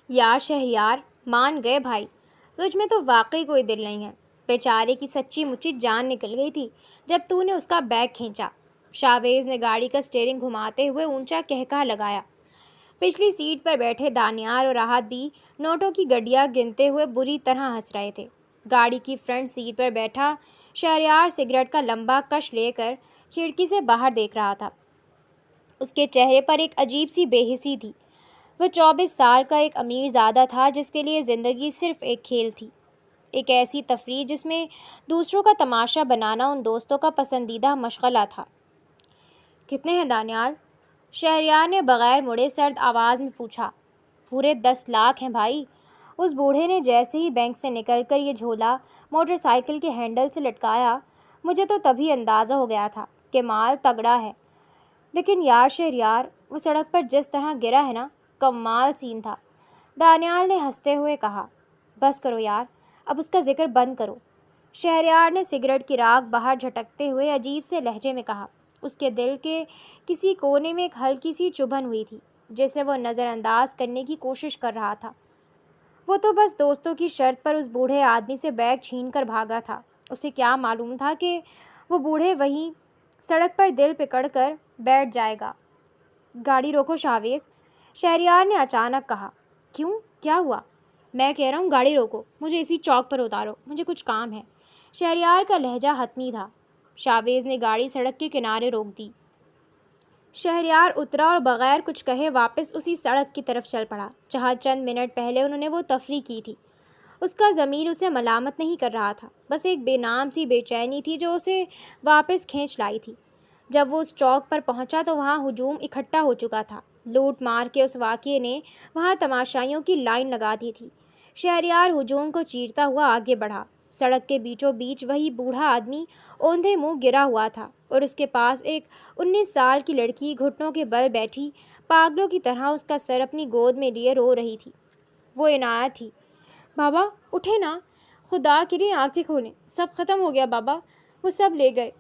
یار شہریار، مان گئے بھائی، تجھ میں تو واقعی کوئی دل نہیں ہے۔ بیچارے کی سچی مچی جان نکل گئی تھی جب تو نے اس کا بیگ کھینچا۔ شاویز نے گاڑی کا سٹیئرنگ گھماتے ہوئے اونچا کہکہا لگایا۔ پچھلی سیٹ پر بیٹھے دانیال اور راحت بھی نوٹوں کی گڈیاں گنتے ہوئے بری طرح ہنس رہے تھے۔ گاڑی کی فرنٹ سیٹ پر بیٹھا شہریار سگریٹ کا لمبا کش لے کر کھڑکی سے باہر دیکھ رہا تھا۔ اس کے چہرے پر ایک عجیب سی بے حسی تھی۔ وہ 24 سال کا ایک امیر زادہ تھا جس کے لیے زندگی صرف ایک کھیل تھی، ایک ایسی تفریح جس میں دوسروں کا تماشا بنانا ان دوستوں کا پسندیدہ مشغلہ تھا۔ کتنے ہیں دانیال؟ شہریار نے بغیر مڑے سرد آواز میں پوچھا۔ پورے 10 لاکھ ہیں بھائی۔ اس بوڑھے نے جیسے ہی بینک سے نکل کر یہ جھولا موٹر سائیکل کے ہینڈل سے لٹکایا، مجھے تو تبھی اندازہ ہو گیا تھا کہ مال تگڑا ہے۔ لیکن یار شہریار، وہ سڑک پر جس طرح گرا ہے نا، کمال سین تھا۔ دانیال نے ہنستے ہوئے کہا۔ بس کرو یار، اب اس کا ذکر بند کرو۔ شہریار نے سگریٹ کی راکھ باہر جھٹکتے ہوئے عجیب سے لہجے میں کہا۔ اس کے دل کے کسی کونے میں ایک ہلکی سی چبھن ہوئی تھی جسے وہ نظر انداز کرنے کی کوشش کر رہا تھا۔ وہ تو بس دوستوں کی شرط پر اس بوڑھے آدمی سے بیگ چھین کر بھاگا تھا۔ اسے کیا معلوم تھا کہ وہ بوڑھے وہیں سڑک پر دل پکڑ کر بیٹھ جائے گا۔ گاڑی روکو شاویز، شہریار نے اچانک کہا۔ کیوں؟ کیا ہوا؟ میں کہہ رہا ہوں گاڑی روکو، مجھے اسی چوک پر اتارو، مجھے کچھ کام ہے۔ شہریار کا لہجہ حتمی تھا۔ شاویز نے گاڑی سڑک کے کنارے روک دی۔ شہریار اترا اور بغیر کچھ کہے واپس اسی سڑک کی طرف چل پڑا جہاں چند منٹ پہلے انہوں نے وہ تفریح کی تھی۔ اس کا ضمیر اسے ملامت نہیں کر رہا تھا، بس ایک بے نام سی بے چینی تھی جو اسے واپس کھینچ لائی تھی۔ جب وہ اس چوک پر پہنچا تو وہاں ہجوم اکٹھا ہو چکا تھا۔ لوٹ مار کے اس واقعے نے وہاں تماشائیوں کی لائن لگا دی تھی۔ شہریار ہجوم کو چیرتا ہوا آگے بڑھا۔ سڑک کے بیچوں بیچ وہی بوڑھا آدمی اوندھے منہ گرا ہوا تھا اور اس کے پاس ایک 19 سال کی لڑکی گھٹنوں کے بل بیٹھی پاگلوں کی طرح اس کا سر اپنی گود میں لیے رو رہی تھی۔ وہ عنایت تھی۔ بابا اٹھے نا، خدا کے لیے آنکھیں کھولیں، سب ختم ہو گیا بابا، وہ سب لے گئے۔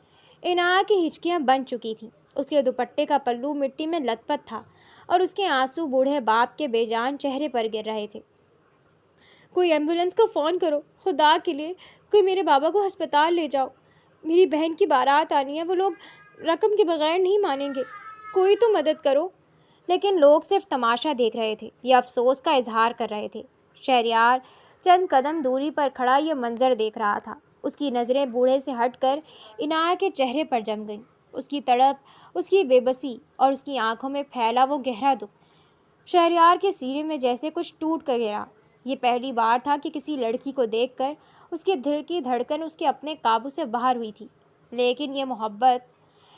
عنایت کی ہچکیاں بن چکی تھیں۔ اس کے دوپٹے کا پلو مٹی میں لت پت تھا اور اس کے آنسو بوڑھے باپ کے بے جان چہرے پر گر رہے تھے۔ کوئی ایمبولینس کو فون کرو، خدا کے لیے کوئی میرے بابا کو ہسپتال لے جاؤ، میری بہن کی بارات آنی ہے، وہ لوگ رقم کے بغیر نہیں مانیں گے، کوئی تو مدد کرو۔ لیکن لوگ صرف تماشا دیکھ رہے تھے یا افسوس کا اظہار کر رہے تھے۔ شہریار چند قدم دوری پر کھڑا یہ منظر دیکھ رہا تھا۔ اس کی نظریں بوڑھے سے ہٹ کر عنایت کے چہرے پر جم گئیں۔ اس کی تڑپ، اس کی بے بسی اور اس کی آنکھوں میں پھیلا وہ گہرا دکھ۔ شہریار کے سینے میں جیسے کچھ ٹوٹ کر گرا۔ یہ پہلی بار تھا کہ کسی لڑکی کو دیکھ کر اس کے دل کی دھڑکن اس کے اپنے قابو سے باہر ہوئی تھی، لیکن یہ محبت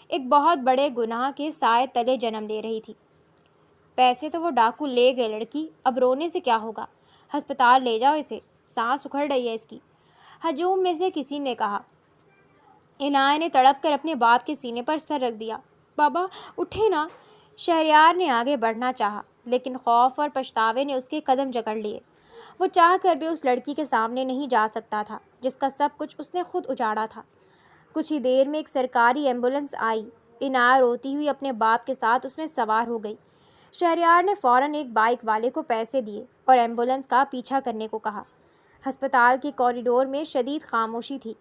ایک بہت بڑے گناہ کے سائے تلے جنم لے رہی تھی۔ پیسے تو وہ ڈاکو لے گئے لڑکی، اب رونے سے کیا ہوگا؟ ہسپتال لے جاؤ اسے، سانس اکھڑ رہی ہے اس کی، ہجوم میں سے کسی نے کہا۔ عنایت نے تڑپ کر اپنے باپ کے سینے پر سر رکھ دیا۔ بابا اٹھے نا۔ شہریار نے آگے بڑھنا چاہا لیکن خوف اور پچھتاوے نے اس کے قدم جکڑ لیے۔ وہ چاہ کر بھی اس لڑکی کے سامنے نہیں جا سکتا تھا جس کا سب کچھ اس نے خود اجاڑا تھا۔ کچھ ہی دیر میں ایک سرکاری ایمبولینس آئی۔ عنایت روتی ہوئی اپنے باپ کے ساتھ اس میں سوار ہو گئی۔ شہریار نے فوراً ایک بائک والے کو پیسے دیے اور ایمبولینس کا پیچھا کرنے کو کہا۔ ہسپتال کے کوریڈور میں شدید خاموشی تھی۔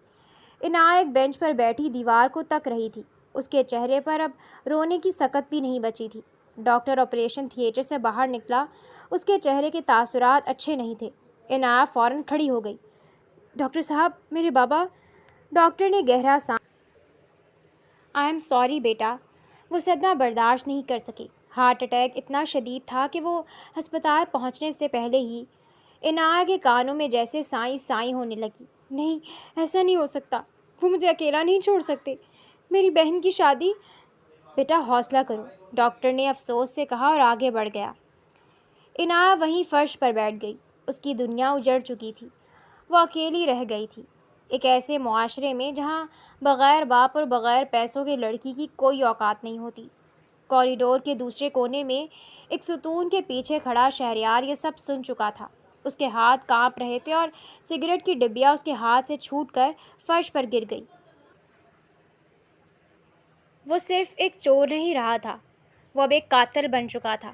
عنایت بینچ پر بیٹھی دیوار کو تک رہی تھی۔ اس کے چہرے پر اب رونے کی سکت بھی نہیں بچی تھی۔ ڈاکٹر آپریشن تھیٹر سے باہر نکلا۔ اس کے چہرے کے تاثرات اچھے نہیں تھے۔ عنایت فوراً کھڑی ہو گئی۔ ڈاکٹر صاحب، میرے بابا۔ ڈاکٹر نے گہرا سانس آئی ایم سوری بیٹا، وہ صدمہ برداشت نہیں کر سکی۔ ہارٹ اٹیک اتنا شدید تھا کہ وہ ہسپتال پہنچنے سے پہلے ہی عنایت کے کانوں میں جیسے سائیں سائیں ہونے لگی۔ نہیں، ایسا نہیں ہو سکتا، وہ مجھے اکیلا نہیں چھوڑ سکتے، میری بہن کی شادی۔ بیٹا حوصلہ کرو، ڈاکٹر نے افسوس سے کہا اور آگے بڑھ گیا۔ عنایت وہیں فرش پر بیٹھ گئی۔ اس کی دنیا اجڑ چکی تھی۔ وہ اکیلی رہ گئی تھی ایک ایسے معاشرے میں جہاں بغیر باپ اور بغیر پیسوں کے لڑکی کی کوئی اوقات نہیں ہوتی۔ کوریڈور کے دوسرے کونے میں ایک ستون کے پیچھے کھڑا شہریار یہ سب سن چکا تھا۔ اس کے ہاتھ کانپ رہے تھے اور سگریٹ کی ڈبیا اس کے ہاتھ سے چھوٹ کر فرش پر گر گئی۔ وہ صرف ایک چور نہیں رہا تھا، وہ اب ایک قاتل بن چکا تھا۔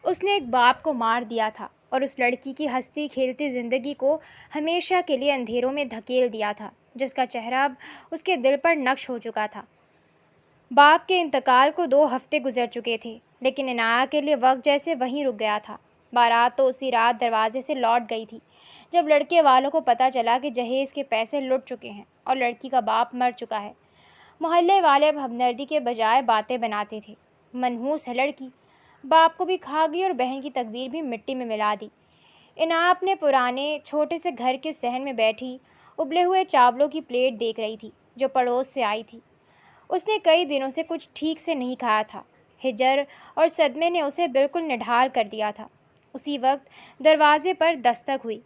اس نے ایک باپ کو مار دیا تھا اور اس لڑکی کی ہنستی کھیلتی زندگی کو ہمیشہ کے لیے اندھیروں میں دھکیل دیا تھا، جس کا چہرہ اب اس کے دل پر نقش ہو چکا تھا۔ باپ کے انتقال کو 2 ہفتے گزر چکے تھے، لیکن عنایہ کے لیے وقت جیسے وہیں رک گیا تھا۔ بارات تو اسی رات دروازے سے لوٹ گئی تھی جب لڑکے والوں کو پتہ چلا کہ جہیز کے پیسے لٹ چکے ہیں اور لڑکی کا باپ مر چکا ہے۔ محلے والے اب ہمدردی کے بجائے باتیں بناتے تھے، منحوس ہے لڑکی، باپ کو بھی کھا گئی اور بہن کی تقدیر بھی مٹی میں ملا دی۔ عنایہ اپنے پرانے چھوٹے سے گھر کے صحن میں بیٹھی ابلے ہوئے چاولوں کی پلیٹ دیکھ رہی تھی جو پڑوس سے آئی تھی۔ اس نے کئی دنوں سے کچھ ٹھیک سے نہیں کھایا تھا۔ ہجر اور صدمے نے اسے بالکل نڈھال کر دیا تھا۔ اسی وقت دروازے پر دستک ہوئی۔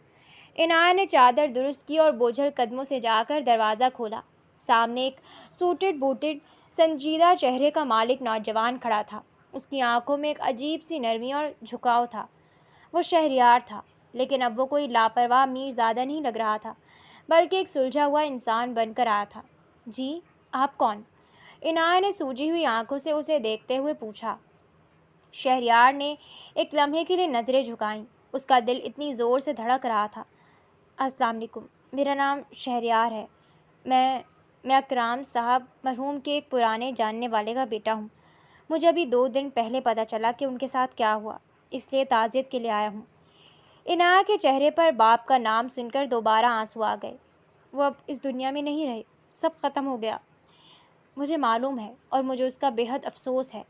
عنایہ نے چادر درست کی اور بوجھل قدموں سے جا کر دروازہ کھولا۔ سامنے ایک سوٹڈ بوٹڈ سنجیدہ چہرے کا مالک نوجوان کھڑا تھا۔ اس کی آنکھوں میں ایک عجیب سی نرمی اور جھکاؤ تھا۔ وہ شہریار تھا، لیکن اب وہ کوئی لاپرواہ میرزادہ نہیں لگ رہا تھا، بلکہ ایک سلجھا ہوا انسان بن کر آیا تھا۔ جی، آپ کون؟ عنایہ نے سوجی ہوئی آنکھوں سے اسے دیکھتے ہوئے پوچھا۔ شہریار نے ایک لمحے کے لیے نظریں جھکائیں۔ اس کا دل اتنی زور سے دھڑک رہا تھا۔ السلام علیکم، میرا نام شہریار ہے۔ میں اکرام صاحب مرحوم کے ایک پرانے جاننے والے کا بیٹا ہوں۔ مجھے ابھی 2 دن پہلے پتہ چلا کہ ان کے ساتھ کیا ہوا، اس لیے تعزیت کے لیے آیا ہوں۔ عنایہ کے چہرے پر باپ کا نام سن کر دوبارہ آنسو آ گئے۔ وہ اب اس دنیا میں نہیں رہے، سب ختم ہو گیا۔ مجھے معلوم ہے اور مجھے اس کا بے حد افسوس ہے۔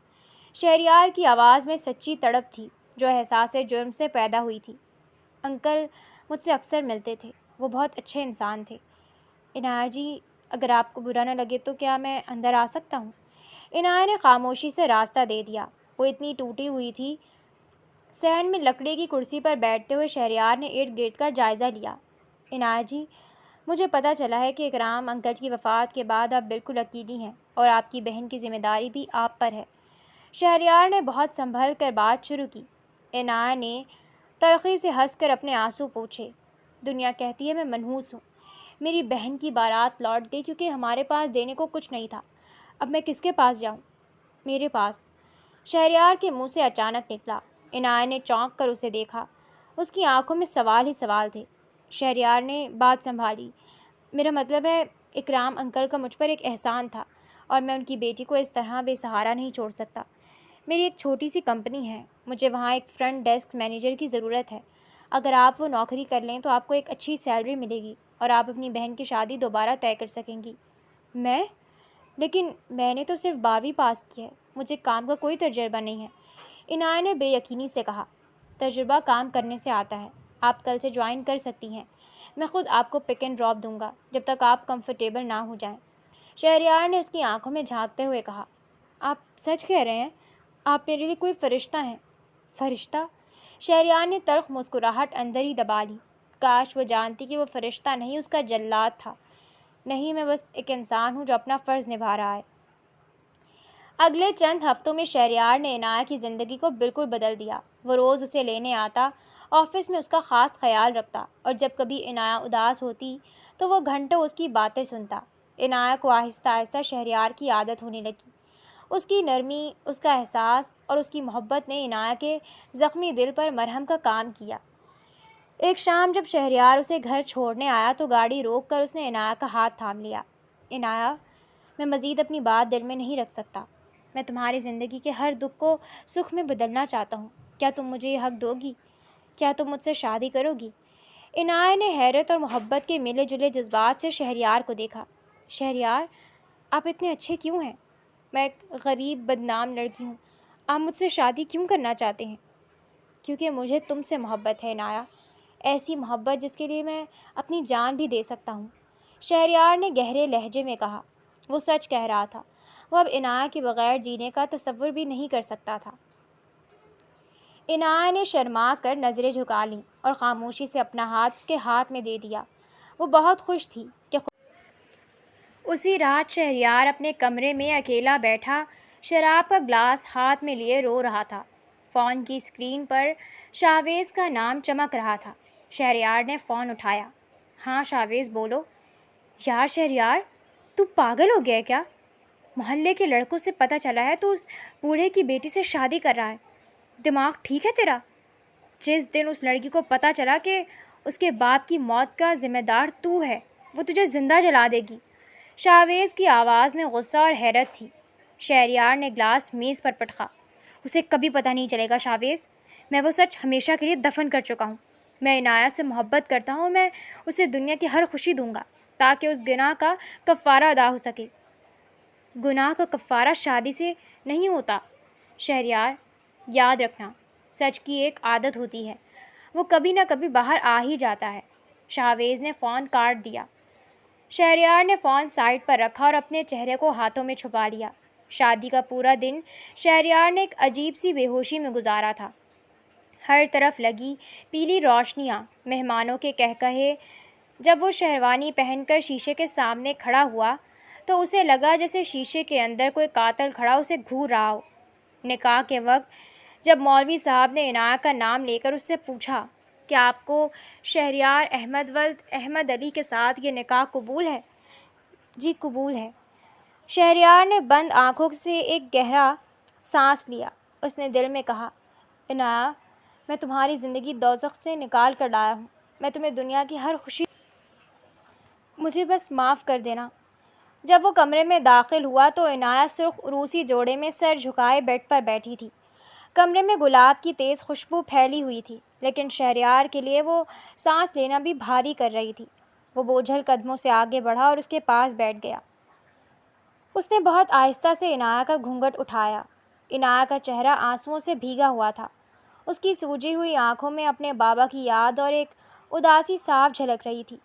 شہریار کی آواز میں سچی تڑپ تھی جو احساس جرم سے پیدا ہوئی تھی۔ انکل مجھ سے اکثر ملتے تھے، وہ بہت اچھے انسان تھے۔ عنایہ جی، اگر آپ کو برا نہ لگے تو کیا میں اندر آ سکتا ہوں؟ عنایہ نے خاموشی سے راستہ دے دیا۔ وہ اتنی ٹوٹی ہوئی تھی۔ صحن میں لکڑی کی کرسی پر بیٹھتے ہوئے شہریار نے ارد گرد کا جائزہ لیا۔ عنایہ جی، مجھے پتہ چلا ہے کہ اکرام انکل کی وفات کے بعد آپ بالکل اکیلی ہیں اور آپ کی بہن کی ذمہ داری بھی آپ پر ہے۔ شہریار نے بہت سنبھل کر بات شروع کی۔ عنایہ نے تلخی سے ہنس کر اپنے آنسو پوچھے۔ دنیا کہتی ہے میں منحوس ہوں۔ میری بہن کی بارات لوٹ گئی کیونکہ ہمارے پاس دینے کو کچھ نہیں تھا۔ اب میں کس کے پاس جاؤں؟ میرے پاس، شہریار کے منہ سے اچانک نکلا۔ عنایہ نے چونک کر اسے دیکھا۔ اس کی آنکھوں میں سوال ہی سوال تھے۔ شہریار نے بات سنبھالی۔ میرا مطلب ہے، اکرام انکل کا مجھ پر ایک احسان تھا اور میں ان کی بیٹی کو اس طرح بے سہارا نہیں چھوڑ سکتا۔ میری ایک چھوٹی سی کمپنی ہے، مجھے وہاں ایک فرنٹ ڈیسک مینیجر کی ضرورت ہے۔ اگر آپ وہ نوکری کر لیں تو آپ کو ایک اچھی سیلری ملے گی اور آپ اپنی بہن کی شادی دوبارہ طے کر سکیں گی۔ میں؟ لیکن میں نے تو صرف 12ویں پاس کی ہے، مجھے کام کا کوئی تجربہ نہیں ہے۔ عنایہ نے بے یقینی سے کہا۔ تجربہ کام کرنے سے آتا ہے، آپ کل سے جوائن کر سکتی ہیں۔ میں خود آپ کو پک اینڈ ڈراپ دوں گا جب تک آپ کمفرٹیبل نہ ہو جائیں۔ شہریار نے اس کی آنکھوں میں جھانکتے ہوئے کہا۔ آپ سچ کہہ رہے ہیں؟ آپ میرے لیے کوئی فرشتہ ہیں؟ فرشتہ؟ شہریار نے تلخ مسکراہٹ اندر ہی دبا لی۔ کاش وہ جانتی کہ وہ فرشتہ نہیں، اس کا جلاد تھا۔ نہیں، میں بس ایک انسان ہوں جو اپنا فرض نبھا رہا ہے۔ اگلے چند ہفتوں میں شہریار نے عنایہ کی زندگی کو بالکل بدل دیا۔ وہ روز اسے لینے آتا، آفس میں اس کا خاص خیال رکھتا اور جب کبھی عنایہ اداس ہوتی تو وہ گھنٹوں اس کی باتیں سنتا۔ عنایہ کو آہستہ آہستہ شہریار کی عادت ہونے لگی۔ اس کی نرمی، اس کا احساس اور اس کی محبت نے عنایہ کے زخمی دل پر مرہم کا کام کیا۔ ایک شام جب شہریار اسے گھر چھوڑنے آیا تو گاڑی روک کر اس نے عنایہ کا ہاتھ تھام لیا۔ عنایہ، میں مزید اپنی بات دل میں نہیں رکھ سکتا۔ میں تمہاری زندگی کے ہر دکھ کو سکھ میں بدلنا چاہتا ہوں۔ کیا تم مجھے یہ حق دو گی؟ کیا تم مجھ سے شادی کرو گی؟ عنایہ نے حیرت اور محبت کے ملے جلے جذبات سے شہریار کو دیکھا۔ شہریار، آپ اتنے اچھے کیوں ہیں؟ میں ایک غریب بدنام لڑکی ہوں، آپ مجھ سے شادی کیوں کرنا چاہتے ہیں؟ کیونکہ مجھے تم سے محبت ہے عنایہ، ایسی محبت جس کے لیے میں اپنی جان بھی دے سکتا ہوں۔ شہریار نے گہرے لہجے میں کہا۔ وہ سچ کہہ رہا تھا۔ وہ اب عنایہ کے بغیر جینے کا تصور بھی نہیں کر سکتا تھا۔ عنایہ نے شرما کر نظریں جھکا لیں اور خاموشی سے اپنا ہاتھ اس کے ہاتھ میں دے دیا۔ وہ بہت خوش تھی کہ اسی رات شہریار اپنے کمرے میں اکیلا بیٹھا شراب کا گلاس ہاتھ میں لیے رو رہا تھا۔ فون کی اسکرین پر شاویز کا نام چمک رہا تھا۔ شہریار نے فون اٹھایا۔ ہاں شاویز، بولو۔ یار شہریار، تو پاگل ہو گیا ہے کیا؟ محلے کے لڑکوں سے پتہ چلا ہے تو اس بوڑھے کی بیٹی سے شادی کر رہا ہے۔ دماغ ٹھیک ہے تیرا؟ جس دن اس لڑکی کو پتہ چلا کہ اس کے باپ کی موت کا ذمہ دار تو ہے، وہ تجھے زندہ جلا دے گی۔ شاویز کی آواز میں غصہ اور حیرت تھی۔ شہریار نے گلاس میز پر پٹکا۔ اسے کبھی پتہ نہیں چلے گا شاویز، میں وہ سچ ہمیشہ کے لیے دفن کر چکا ہوں۔ میں عنایت سے محبت کرتا ہوں، میں اسے دنیا کی ہر خوشی دوں گا تاکہ اس گناہ کا کفارہ ادا ہو سکے۔ گناہ کا کفارہ شادی سے نہیں ہوتا شہریار، یاد رکھنا، سچ کی ایک عادت ہوتی ہے، وہ کبھی نہ کبھی باہر آ ہی جاتا ہے۔ شاویز نے فون کاٹ دیا۔ شہریار نے فون سائڈ پر رکھا اور اپنے چہرے کو ہاتھوں میں چھپا لیا۔ شادی کا پورا دن شہریار نے ایک عجیب سی بے ہوشی میں گزارا تھا۔ ہر طرف لگی پیلی روشنیاں، مہمانوں کے کہکہے۔ جب وہ شہروانی پہن کر شیشے کے سامنے کھڑا ہوا تو اسے لگا جیسے شیشے کے اندر کوئی قاتل کھڑا اسے گھور رہا ہو۔ نکاح کے وقت جب مولوی صاحب نے عنایت کا نام لے کر اس سے پوچھا کہ آپ کو شہریار احمد ولد احمد علی کے ساتھ یہ نکاح قبول ہے؟ جی قبول ہے۔ شہریار نے بند آنکھوں سے ایک گہرا سانس لیا۔ اس نے دل میں کہا، عنایت، میں تمہاری زندگی دوزخ سے نکال کر لایا ہوں، میں تمہیں دنیا کی ہر خوشی، مجھے بس معاف کر دینا۔ جب وہ کمرے میں داخل ہوا تو عنایت سرخ روسی جوڑے میں سر جھکائے بیڈ پر بیٹھی تھی۔ کمرے میں گلاب کی تیز خوشبو پھیلی ہوئی تھی، لیکن شہریار کے لیے وہ سانس لینا بھی بھاری کر رہی تھی۔ وہ بوجھل قدموں سے آگے بڑھا اور اس کے پاس بیٹھ گیا۔ اس نے بہت آہستہ سے عنایت کا گھونگھٹ اٹھایا۔ عنایت کا چہرہ آنسوؤں سے بھیگا ہوا تھا۔ اس کی سوجی ہوئی آنکھوں میں اپنے بابا کی یاد اور ایک اداسی صاف جھلک رہی تھی۔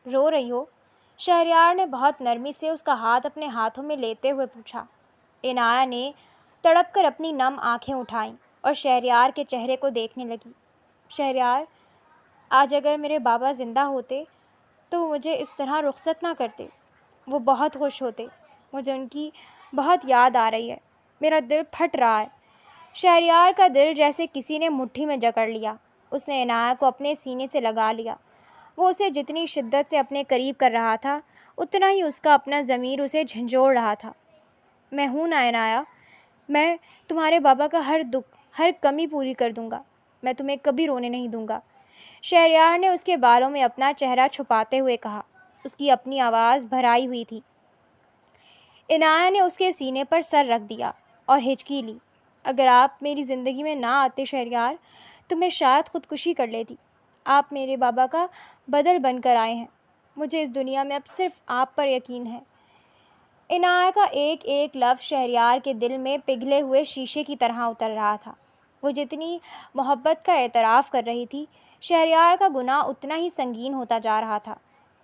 رو رہی ہو؟ شہریار نے بہت نرمی سے اس کا ہاتھ اپنے ہاتھوں میں لیتے ہوئے پوچھا۔ عنایت نے تڑپ کر اپنی نم آنکھیں اٹھائیں اور شہریار کے چہرے کو دیکھنے لگی۔ شہریار، آج اگر میرے بابا زندہ ہوتے تو وہ مجھے اس طرح رخصت نہ کرتے، وہ بہت خوش ہوتے، مجھے ان کی بہت یاد آ رہی ہے، میرا دل پھٹ رہا ہے۔ شہریار کا دل جیسے کسی نے مٹھی میں جکڑ لیا۔ اس نے عنایت کو اپنے سینے سے لگا لیا۔ وہ اسے جتنی شدت سے اپنے قریب کر رہا تھا اتنا ہی اس کا اپنا ضمیر اسے جھنجھوڑ رہا تھا۔ میں ہوں نا عنایت، میں تمہارے بابا کا ہر دکھ، ہر کمی پوری کر دوں گا، میں تمہیں کبھی رونے نہیں دوں گا۔ شہریار نے اس کے بالوں میں اپنا چہرہ چھپاتے ہوئے کہا۔ اس کی اپنی آواز بھرائی ہوئی تھی۔ عنایت نے اس کے سینے پر سر رکھ دیا اور ہچکی لی۔ اگر آپ میری زندگی میں نہ آتے شہریار تو میں شاید خودکشی کر لیتی۔ آپ میرے بابا کا بدل بن کر آئے ہیں، مجھے اس دنیا میں اب صرف آپ پر یقین ہے۔ عنایت کا ایک ایک لفظ شہریار کے دل میں پگھلے ہوئے شیشے کی طرح اتر رہا تھا۔ وہ جتنی محبت کا اعتراف کر رہی تھی، شہریار کا گناہ اتنا ہی سنگین ہوتا جا رہا تھا۔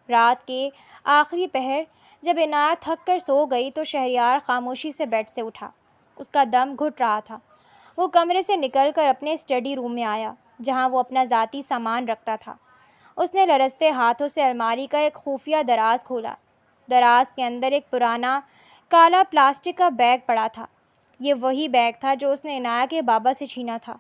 رات کے آخری پہر جب عنایت تھک کر سو گئی تو شہریار خاموشی سے بیڈ سے اٹھا۔ اس کا دم گھٹ رہا تھا۔ وہ کمرے سے نکل کر اپنے اسٹڈی روم میں آیا جہاں وہ اپنا ذاتی سامان رکھتا تھا۔ اس نے لرزتے ہاتھوں سے الماری کا ایک خفیہ دراز کھولا۔ دراز کے اندر ایک پرانا کالا پلاسٹک کا بیگ پڑا تھا۔ یہ وہی بیگ تھا جو اس نے عنایت کے بابا سے چھینا تھا۔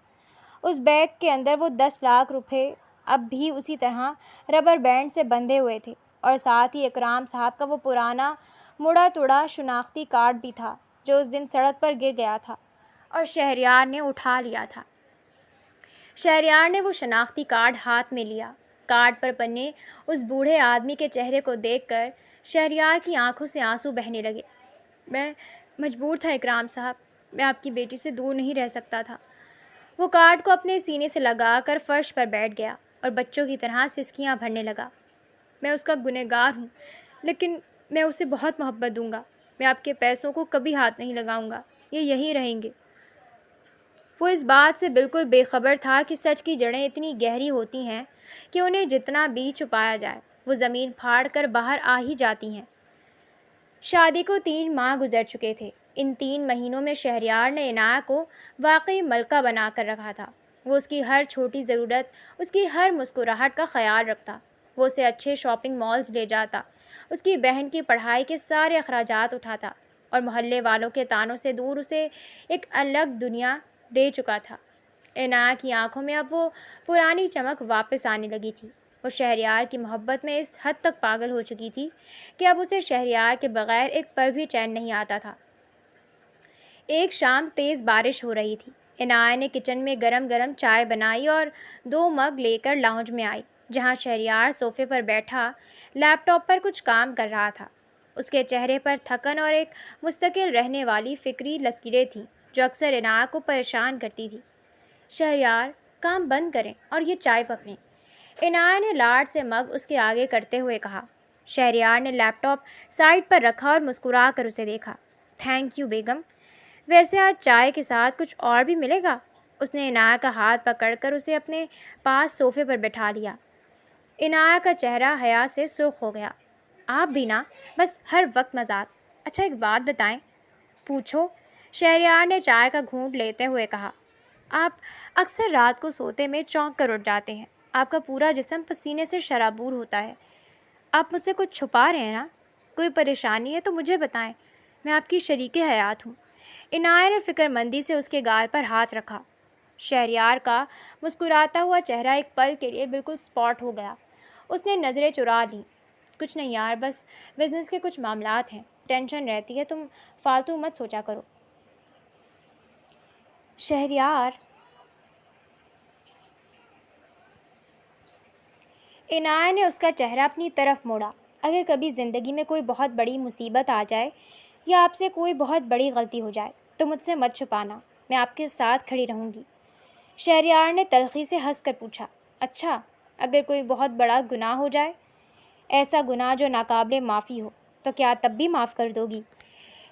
اس بیگ کے اندر وہ 10 لاکھ روپے اب بھی اسی طرح ربر بینڈ سے بندھے ہوئے تھے اور ساتھ ہی اکرام صاحب کا وہ پرانا مڑا توڑا شناختی کارڈ بھی تھا جو اس دن سڑک پر گر گیا تھا اور شہریار نے اٹھا لیا تھا۔ شہریار نے وہ شناختی کارڈ ہاتھ میں لیا۔ کارڈ پر بنے اس بوڑھے آدمی کے چہرے کو دیکھ کر شہریار کی آنکھوں سے آنسو بہنے لگے۔ میں مجبور تھا اکرام صاحب، میں آپ کی بیٹی سے دور نہیں رہ سکتا تھا۔ وہ کارڈ کو اپنے سینے سے لگا کر فرش پر بیٹھ گیا اور بچوں کی طرح سسکیاں بھرنے لگا۔ میں اس کا گنہگار ہوں، لیکن میں اسے بہت محبت دوں گا۔ میں آپ کے پیسوں کو کبھی ہاتھ نہیں لگاؤں گا، یہ یہیں رہیں گے۔ وہ اس بات سے بالکل بے خبر تھا کہ سچ کی جڑیں اتنی گہری ہوتی ہیں کہ انہیں جتنا بھی چھپایا جائے وہ زمین پھاڑ کر باہر آ ہی جاتی ہیں۔ شادی کو 3 ماہ گزر چکے تھے۔ ان 3 مہینوں میں شہریار نے عنایت کو واقعی ملکہ بنا کر رکھا تھا۔ وہ اس کی ہر چھوٹی ضرورت، اس کی ہر مسکراہٹ کا خیال رکھتا۔ وہ اسے اچھے شاپنگ مالز لے جاتا، اس کی بہن کی پڑھائی کے سارے اخراجات اٹھاتا اور محلے والوں کے طعنوں سے دور اسے ایک الگ دنیا دے چکا تھا۔ عنایت کی آنکھوں میں اب وہ پرانی چمک واپس آنے لگی تھی۔ وہ شہریار کی محبت میں اس حد تک پاگل ہو چکی تھی کہ اب اسے شہریار کے بغیر ایک پل بھی چین نہیں آتا تھا۔ ایک شام تیز بارش ہو رہی تھی۔ عنایہ نے کچن میں گرم گرم چائے بنائی اور 2 مگ لے کر لاؤنج میں آئی، جہاں شہریار صوفے پر بیٹھا لیپ ٹاپ پر کچھ کام کر رہا تھا۔ اس کے چہرے پر تھکن اور ایک مستقل رہنے والی فکری لکیریں تھیں جو اکثر عنایہ کو پریشان کرتی تھی۔ شہریار، کام بند کریں اور یہ چائے پکڑیں، عنایہ نے لاڈ سے مگ اس کے آگے کرتے ہوئے کہا۔ شہریار نے لیپ ٹاپ سائڈ پر رکھا اور مسکرا کر اسے دیکھا۔ تھینک یو بیگم، ویسے آج چائے کے ساتھ کچھ اور بھی ملے گا؟ اس نے عنایہ کا ہاتھ پکڑ کر اسے اپنے پاس صوفے پر بٹھا لیا۔ عنایہ کا چہرہ حیا سے سرخ ہو گیا۔ آپ بھی نا، بس ہر وقت مذاق۔ اچھا ایک بات بتائیں۔ پوچھو، شہریار نے چائے کا گھونٹ لیتے ہوئے کہا۔ آپ اکثر رات کو سوتے میں چونک کر اٹھ جاتے ہیں، آپ کا پورا جسم پسینے سے شرابور ہوتا ہے۔ آپ مجھ سے کچھ چھپا رہے ہیں نا؟ کوئی پریشانی ہے تو مجھے بتائیں، میں آپ کی شریک حیات ہوں۔ عنایہ نے فکر مندی سے اس کے گال پر ہاتھ رکھا۔ شہریار کا مسکراتا ہوا چہرہ ایک پل کے لیے بالکل اسپاٹ ہو گیا۔ اس نے نظریں چرا لیں۔ کچھ نہیں یار، بس بزنس کے کچھ معاملات ہیں، ٹینشن رہتی ہے، تم فالتو مت سوچا کرو۔ شہریار، عنایہ نے اس کا چہرہ اپنی طرف موڑا۔ اگر کبھی زندگی میں کوئی بہت بڑی مصیبت آ جائے یا آپ سے کوئی بہت بڑی غلطی ہو جائے تو مجھ سے مت چھپانا، میں آپ کے ساتھ کھڑی رہوں گی۔ شہریار نے تلخی سے ہنس کر پوچھا۔ اچھا، اگر کوئی بہت بڑا گناہ ہو جائے، ایسا گناہ جو ناقابل معافی ہو، تو کیا تب بھی معاف کر دو گی؟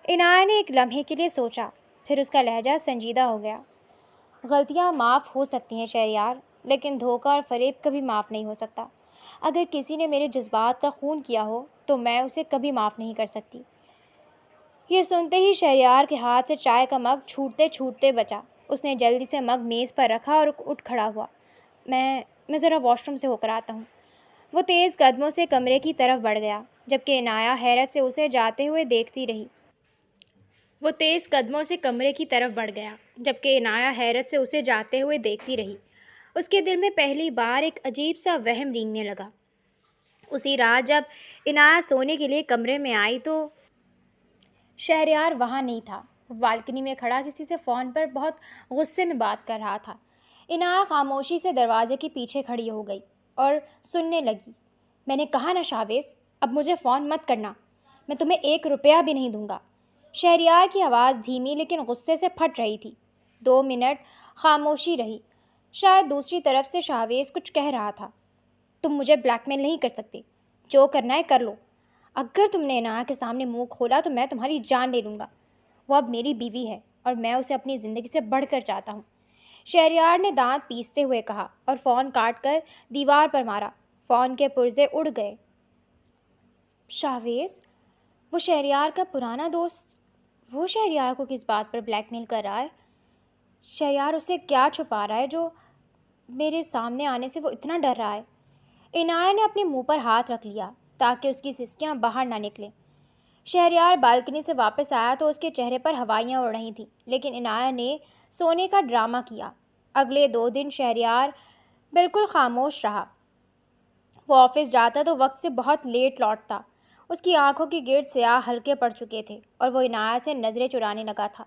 عنایہ نے ایک لمحے کے لیے سوچا، پھر اس کا لہجہ سنجیدہ ہو گیا۔ غلطیاں معاف ہو سکتی ہیں شہریار، لیکن دھوکہ اور فریب کبھی معاف نہیں ہو سکتا۔ اگر کسی نے میرے جذبات کا خون کیا ہو تو میں اسے کبھی معاف نہیں کر سکتی۔ یہ سنتے ہی شہریار کے ہاتھ سے چائے کا مگ چھوٹتے چھوٹتے بچا۔ اس نے جلدی سے مگ میز پر رکھا اور اٹھ کھڑا ہوا۔ میں ذرا واش روم سے ہو کر آتا ہوں۔ وہ تیز قدموں سے کمرے کی طرف بڑھ گیا، جبکہ عنایہ حیرت سے اسے جاتے ہوئے دیکھتی رہی۔ اس کے دل میں پہلی بار ایک عجیب سا وہم رینگنے لگا۔ اسی رات جب عنایہ سونے کے لیے کمرے میں آئی تو شہریار وہاں نہیں تھا۔ وہ بالکنی میں کھڑا کسی سے فون پر بہت غصے میں بات کر رہا تھا۔ عنایہ خاموشی سے دروازے کے پیچھے کھڑی ہو گئی اور سننے لگی۔ میں نے کہا نا شاویز، اب مجھے فون مت کرنا، میں تمہیں 1 روپیہ بھی نہیں دوں گا۔ شہریار کی آواز دھیمی لیکن غصے سے پھٹ رہی تھی۔ 2 منٹ خاموشی رہی۔ شاید دوسری طرف سے شاویز کچھ کہہ رہا تھا۔ تم مجھے بلیک میل نہیں کر سکتے، جو کرنا ہے کر لو۔ اگر تم نے عنایہ کے سامنے منہ کھولا تو میں تمہاری جان لے لوں گا۔ وہ اب میری بیوی ہے اور میں اسے اپنی زندگی سے بڑھ کر چاہتا ہوں، شہریار نے دانت پیستے ہوئے کہا اور فون کاٹ کر دیوار پر مارا۔ فون کے پرزے اڑ گئے۔ شاویز، وہ شہریار کا پرانا دوست، وہ شہریار کو کس بات پر بلیک میل کر رہا ہے؟ شہریار اسے کیا چھپا رہا ہے جو میرے سامنے آنے سے وہ اتنا ڈر رہا ہے؟ عنایہ نے اپنے منہ پر ہاتھ رکھ لیا تاکہ اس کی سسکیاں باہر نہ نکلیں۔ شہریار بالکنی سے واپس آیا تو اس کے چہرے پر ہوائیاں اڑ رہی تھیں، لیکن عنایہ نے سونے کا ڈرامہ کیا۔ اگلے 2 دن شہریار بالکل خاموش رہا۔ وہ آفس جاتا تو وقت سے بہت لیٹ لوٹتا۔ اس کی آنکھوں کے گرد سیاہ حلقے پڑ چکے تھے اور وہ عنایہ سے نظریں چرانے لگا تھا۔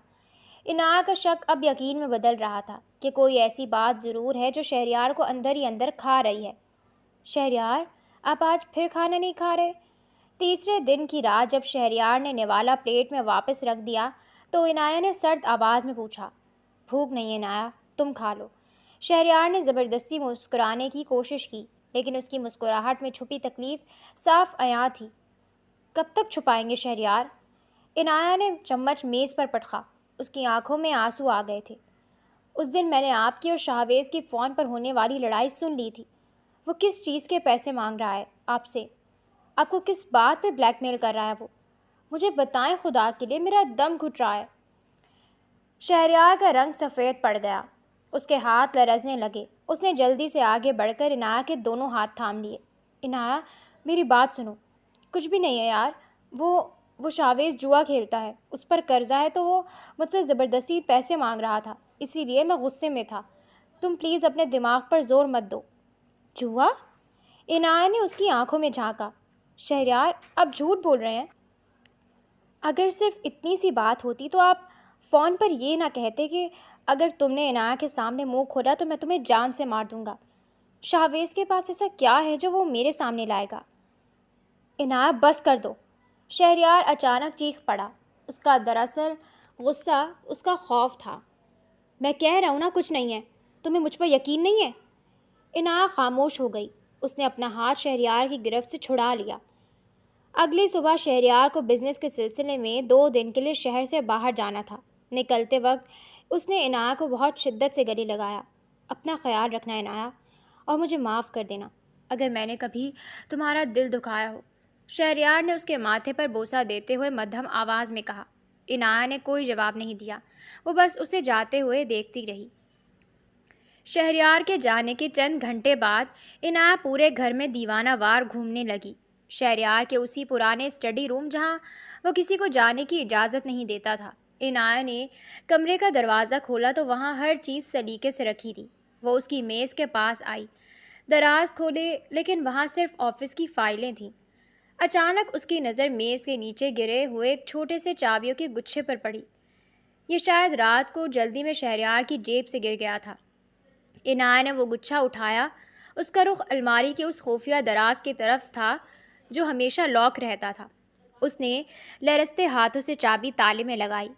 عنایہ کا شک اب یقین میں بدل رہا تھا کہ کوئی ایسی بات ضرور ہے جو شہریار کو اندر ہی اندر کھا رہی ہے۔ شہریار، آپ آج پھر کھانا نہیں کھا رہے؟ تیسرے دن کی رات جب شہریار نے نوالا پلیٹ میں واپس رکھ دیا تو عنایہ نے سرد آواز میں پوچھا۔ بھوک نہیں عنایہ، تم کھا لو۔ شہریار نے زبردستی مسکرانے کی کوشش کی، لیکن اس کی مسکراہٹ میں چھپی تکلیف صاف عیاں تھی۔ کب تک چھپائیں گے شہریار؟ عنایہ نے چمچ میز پر پٹخا۔ اس کی آنکھوں میں آنسو آ گئے تھے۔ اس دن میں نے آپ کی اور شاویز کی فون پر ہونے والی لڑائی سن لی تھی۔ وہ کس چیز کے پیسے مانگ رہا ہے آپ سے؟ آپ کو کس بات پر بلیک میل کر رہا ہے وہ؟ مجھے بتائیں خدا کے لیے، میرا دم گھٹ رہا ہے۔ شہریار کا رنگ سفید پڑ گیا۔ اس کے ہاتھ لرزنے لگے۔ اس نے جلدی سے آگے بڑھ کر عنایہ کے دونوں ہاتھ تھام لیے۔ عنایہ، میری بات سنو۔ کچھ بھی نہیں ہے یار، وہ شاویز جوا کھیلتا ہے، اس پر قرضہ ہے تو وہ مجھ سے زبردستی پیسے مانگ رہا تھا، اسی لیے میں غصے میں تھا۔ تم پلیز اپنے دماغ پر زور مت دو۔ جوا؟ عنایہ نے اس کی آنکھوں میں جھانکا۔ شہریار، آپ جھوٹ بول رہے ہیں۔ اگر صرف اتنی سی بات ہوتی تو آپ فون پر یہ نہ کہتے کہ اگر تم نے عنایہ کے سامنے منہ کھولا تو میں تمہیں جان سے مار دوں گا۔ شاویز کے پاس ایسا کیا ہے جو وہ میرے سامنے لائے گا؟ عنایہ بس کر دو۔ شہریار اچانک چیخ پڑا۔ اس کا دراصل غصہ اس کا خوف تھا۔ میں کہہ رہا ہوں نا کچھ نہیں ہے، تمہیں مجھ پر یقین نہیں ہے؟ عنایہ خاموش ہو گئی۔ اس نے اپنا ہاتھ شہریار کی گرفت سے چھڑا لیا۔ اگلی صبح شہریار کو بزنس کے سلسلے میں 2 دن کے لیے شہر سے باہر جانا تھا۔ نکلتے وقت اس نے عنایہ کو بہت شدت سے گلے لگایا۔ اپنا خیال رکھنا عنایہ، اور مجھے معاف کر دینا اگر میں نے کبھی تمہارا دل دکھایا ہو۔ شہریار نے اس کے ماتھے پر بوسہ دیتے ہوئے مدھم آواز میں کہا۔ عنایہ نے کوئی جواب نہیں دیا، وہ بس اسے جاتے ہوئے دیکھتی رہی۔ شہریار کے جانے کے چند گھنٹے بعد عنایہ پورے گھر میں دیوانہ وار گھومنے لگی۔ شہریار کے اسی پرانے اسٹڈی روم جہاں وہ کسی کو جانے کی اجازت نہیں دیتا تھا۔ عنایہ نے کمرے کا دروازہ کھولا تو وہاں ہر چیز سلیقے سے رکھی تھی۔ وہ اس کی میز کے پاس آئی، دراز کھولے لیکن وہاں صرف آفس کی فائلیں تھیں۔ اچانک اس کی نظر میز کے نیچے گرے ہوئے ایک چھوٹے سے چابیوں کے گچھے پر پڑی۔ یہ شاید رات کو جلدی میں شہریار کی جیب سے گر گیا تھا۔ عنایہ نے وہ گچھا اٹھایا۔ اس کا رخ الماری کے اس خفیہ دراز کی طرف تھا جو ہمیشہ لاک رہتا تھا۔ اس نے لرزتے ہاتھوں سے چابی تالے میں لگائی۔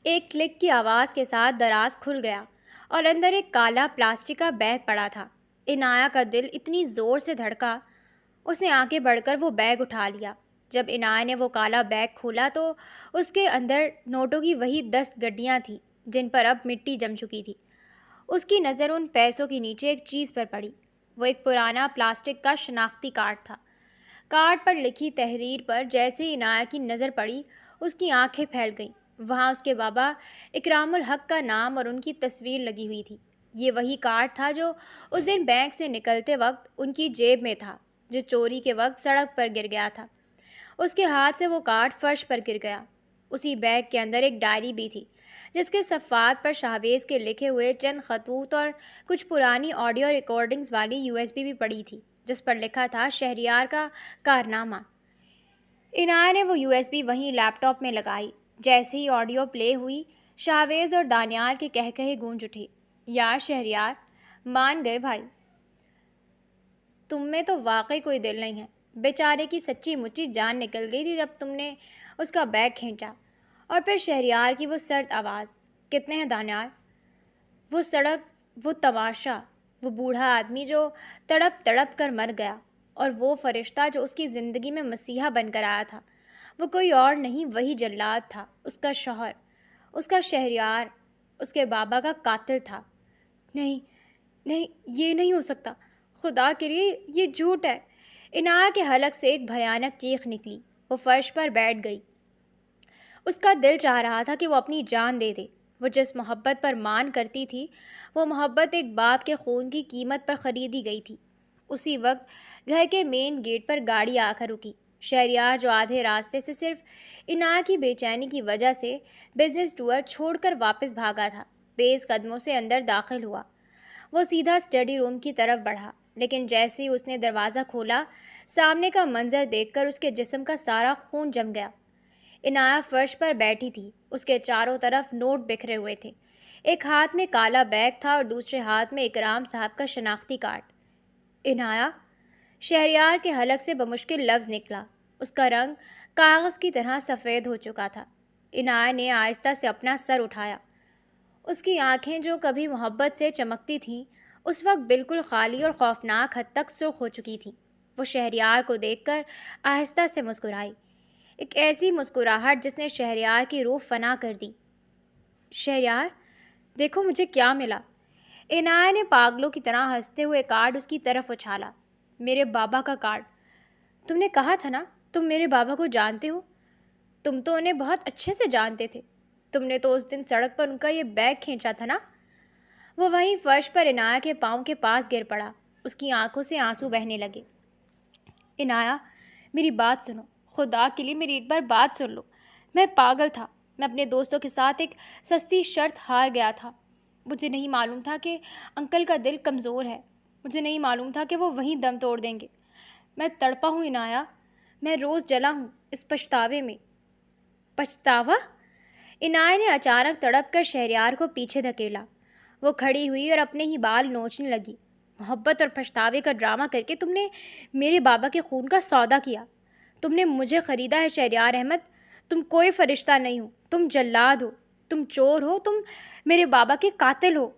ایک کلک کی آواز کے ساتھ دراز کھل گیا اور اندر ایک کالا پلاسٹک کا بیگ پڑا تھا۔ عنایہ کا دل اتنی زور سے دھڑکا، اس نے آگے بڑھ کر وہ بیگ اٹھا لیا۔ جب عنایہ نے وہ کالا بیگ کھولا تو اس کے اندر نوٹوں کی وہی 10 گڈیاں تھیں جن پر اب مٹی جم چکی تھی۔ اس کی نظر ان پیسوں کے نیچے ایک چیز پر پڑی۔ وہ ایک پرانا پلاسٹک کا شناختی کارڈ تھا۔ کارڈ پر لکھی تحریر پر جیسے ہی عنایہ کی نظر پڑی، اس کی آنکھیں پھیل گئیں۔ وہاں اس کے بابا اکرام الحق کا نام اور ان کی تصویر لگی ہوئی تھی۔ یہ وہی کارڈ تھا جو اس دن بینک سے نکلتے وقت ان کی جیب میں تھا، جو چوری کے وقت سڑک پر گر گیا تھا۔ اس کے ہاتھ سے وہ کارڈ فرش پر گر گیا۔ اسی بیگ کے اندر ایک ڈائری بھی تھی جس کے صفحات پر شاویز کے لکھے ہوئے چند خطوط اور کچھ پرانی آڈیو ریکارڈنگز والی USB بھی پڑی تھی جس پر لکھا تھا شہریار کا کارنامہ۔ عنایہ نے وہ USB وہیں لیپ ٹاپ میں لگائی۔ جیسے ہی آڈیو پلے ہوئی، شاویز اور دانیال کے کہے گونج اٹھے۔ یار شہریار، مان گئے بھائی، تم میں تو واقعی کوئی دل نہیں ہے۔ بیچارے کی سچی مچی جان نکل گئی تھی جب تم نے اس کا بیگ کھینچا۔ اور پھر شہریار کی وہ سرد آواز، کتنے ہیں دانیال؟ وہ سڑک، وہ تماشا، وہ بوڑھا آدمی جو تڑپ تڑپ کر مر گیا، اور وہ فرشتہ جو اس کی زندگی میں مسیحا بن کر آیا تھا، وہ کوئی اور نہیں، وہی جلاد تھا، اس کا شوہر، اس کا شہریار، اس کے بابا کا قاتل تھا۔ نہیں نہیں، یہ نہیں ہو سکتا، خدا کے لیے یہ جھوٹ ہے۔ عنایہ کے حلق سے ایک بھیانک چیخ نکلی۔ وہ فرش پر بیٹھ گئی۔ اس کا دل چاہ رہا تھا کہ وہ اپنی جان دے دے۔ وہ جس محبت پر مان کرتی تھی، وہ محبت ایک باپ کے خون کی قیمت پر خریدی گئی تھی۔ اسی وقت گھر کے مین گیٹ پر گاڑی آ کر رکی۔ شہریار جو آدھے راستے سے صرف عنایہ کی بے چینی کی وجہ سے بزنس ٹور چھوڑ کر واپس بھاگا تھا، تیز قدموں سے اندر داخل ہوا۔ وہ سیدھا اسٹڈی روم کی طرف بڑھا، لیکن جیسے ہی اس نے دروازہ کھولا، سامنے کا منظر دیکھ کر اس کے جسم کا سارا خون جم گیا۔ عنایہ فرش پر بیٹھی تھی، اس کے چاروں طرف نوٹ بکھرے ہوئے تھے۔ ایک ہاتھ میں کالا بیگ تھا اور دوسرے ہاتھ میں اکرام صاحب کا شناختی کارڈ۔ عنایہ، شہریار کے حلق سے بمشکل لفظ نکلا۔ اس کا رنگ کاغذ کی طرح سفید ہو چکا تھا۔ عنایہ نے آہستہ سے اپنا سر اٹھایا۔ اس کی آنکھیں جو کبھی محبت سے چمکتی تھیں، اس وقت بالکل خالی اور خوفناک حد تک سرخ ہو چکی تھیں۔ وہ شہریار کو دیکھ کر آہستہ سے مسکرائی، ایک ایسی مسکراہٹ جس نے شہریار کی روح فنا کر دی۔ شہریار، دیکھو مجھے کیا ملا۔ عنایہ نے پاگلوں کی طرح ہنستے ہوئے کارڈ اس کی طرف اچھالا۔ میرے بابا کا کارڈ۔ تم نے کہا تھا نا تم میرے بابا کو جانتے ہو؟ تم تو انہیں بہت اچھے سے جانتے تھے۔ تم نے تو اس دن سڑک پر ان کا یہ بیگ کھینچا تھا نا؟ وہ وہیں فرش پر عنایہ کے پاؤں کے پاس گر پڑا۔ اس کی آنکھوں سے آنسو بہنے لگے۔ عنایہ، میری بات سنو، خدا کے لیے میری ایک بار بات سن لو۔ میں پاگل تھا، میں اپنے دوستوں کے ساتھ ایک سستی شرط ہار گیا تھا۔ مجھے نہیں معلوم تھا کہ انکل کا دل کمزور ہے، مجھے نہیں معلوم تھا کہ وہ وہیں دم توڑ دیں گے۔ میں تڑپا ہوں عنایہ، میں روز جلا ہوں اس پچھتاوے میں۔ پچھتاوا؟ عنایت نے اچانک تڑپ کر شہریار کو پیچھے دھکیلا۔ وہ کھڑی ہوئی اور اپنے ہی بال نوچنے لگی۔ محبت اور پچھتاوے کا ڈرامہ کر کے تم نے میرے بابا کے خون کا سودا کیا۔ تم نے مجھے خریدا ہے شہریار احمد۔ تم کوئی فرشتہ نہیں ہو، تم جلاد ہو، تم چور ہو، تم میرے بابا کے قاتل ہو۔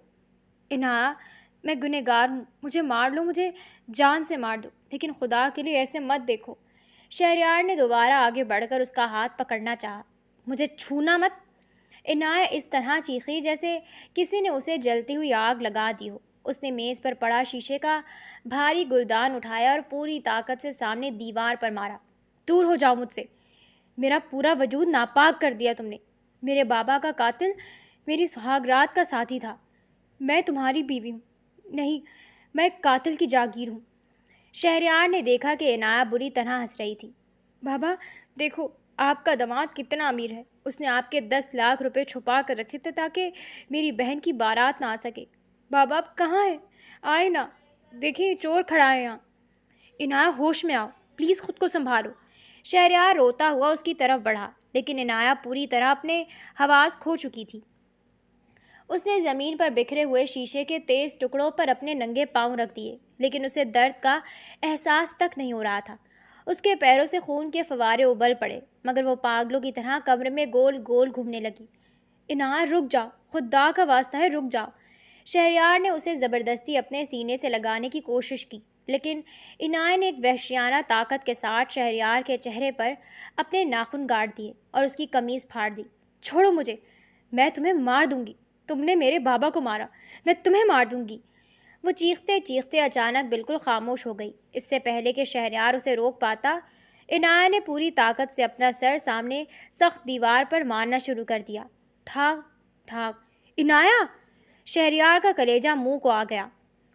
عنایت، میں گنہگار ہوں، مجھے مار لو، مجھے جان سے مار دو، لیکن خدا کے لیے ایسے مت دیکھو۔ شہریار نے دوبارہ آگے بڑھ کر اس کا ہاتھ پکڑنا چاہا۔ مجھے چھونا مت۔ عنایت اس طرح چیخی جیسے کسی نے اسے جلتی ہوئی آگ لگا دی ہو۔ اس نے میز پر پڑا شیشے کا بھاری گلدان اٹھایا اور پوری طاقت سے سامنے دیوار پر مارا۔ دور ہو جاؤ مجھ سے۔ میرا پورا وجود ناپاک کر دیا تم نے۔ میرے بابا کا قاتل میری سہاگ رات کا ساتھی تھا۔ میں تمہاری بیوی ہوں، نہیں، میں ایک قاتل کی جاگیر ہوں۔ شہریار نے دیکھا کہ عنایت بری طرح ہنس رہی تھی۔ بابا دیکھو، آپ کا داماد کتنا امیر ہے۔ اس نے آپ کے 10 لاکھ روپے چھپا کر رکھے تھے تاکہ میری بہن کی بارات نہ آ سکے۔ بابا آپ کہاں ہیں؟ آئے نا، دیکھیں چور کھڑا ہے یہاں۔ عنایت ہوش میں آؤ، پلیز خود کو سنبھالو۔ شہریار روتا ہوا اس کی طرف بڑھا، لیکن عنایت پوری طرح اپنے حواس کھو چکی تھی۔ اس نے زمین پر بکھرے ہوئے شیشے کے تیز ٹکڑوں پر اپنے ننگے پاؤں رکھ دیے، لیکن اسے درد کا احساس تک نہیں ہو رہا تھا۔ اس کے پیروں سے خون کے فوارے ابل پڑے، مگر وہ پاگلوں کی طرح کمرے میں گول گول گھومنے لگی۔ عنایت رک جاؤ، خدا کا واسطہ ہے رک جاؤ۔ شہریار نے اسے زبردستی اپنے سینے سے لگانے کی کوشش کی، لیکن عنایت نے ایک وحشیانہ طاقت کے ساتھ شہریار کے چہرے پر اپنے ناخن گاڑ دیے اور اس کی قمیض پھاڑ دی۔ چھوڑو مجھے، میں تمہیں مار دوں گی۔ تم نے میرے بابا کو مارا، میں تمہیں مار دوں گی۔ وہ چیختے چیختے اچانک بالکل خاموش ہو گئی۔ اس سے پہلے کہ شہریار اسے روک پاتا، عنایت نے پوری طاقت سے اپنا سر سامنے سخت دیوار پر مارنا شروع کر دیا۔ ٹھاک ٹھاک۔ عنایت! شہریار کا کلیجہ منہ کو آ گیا۔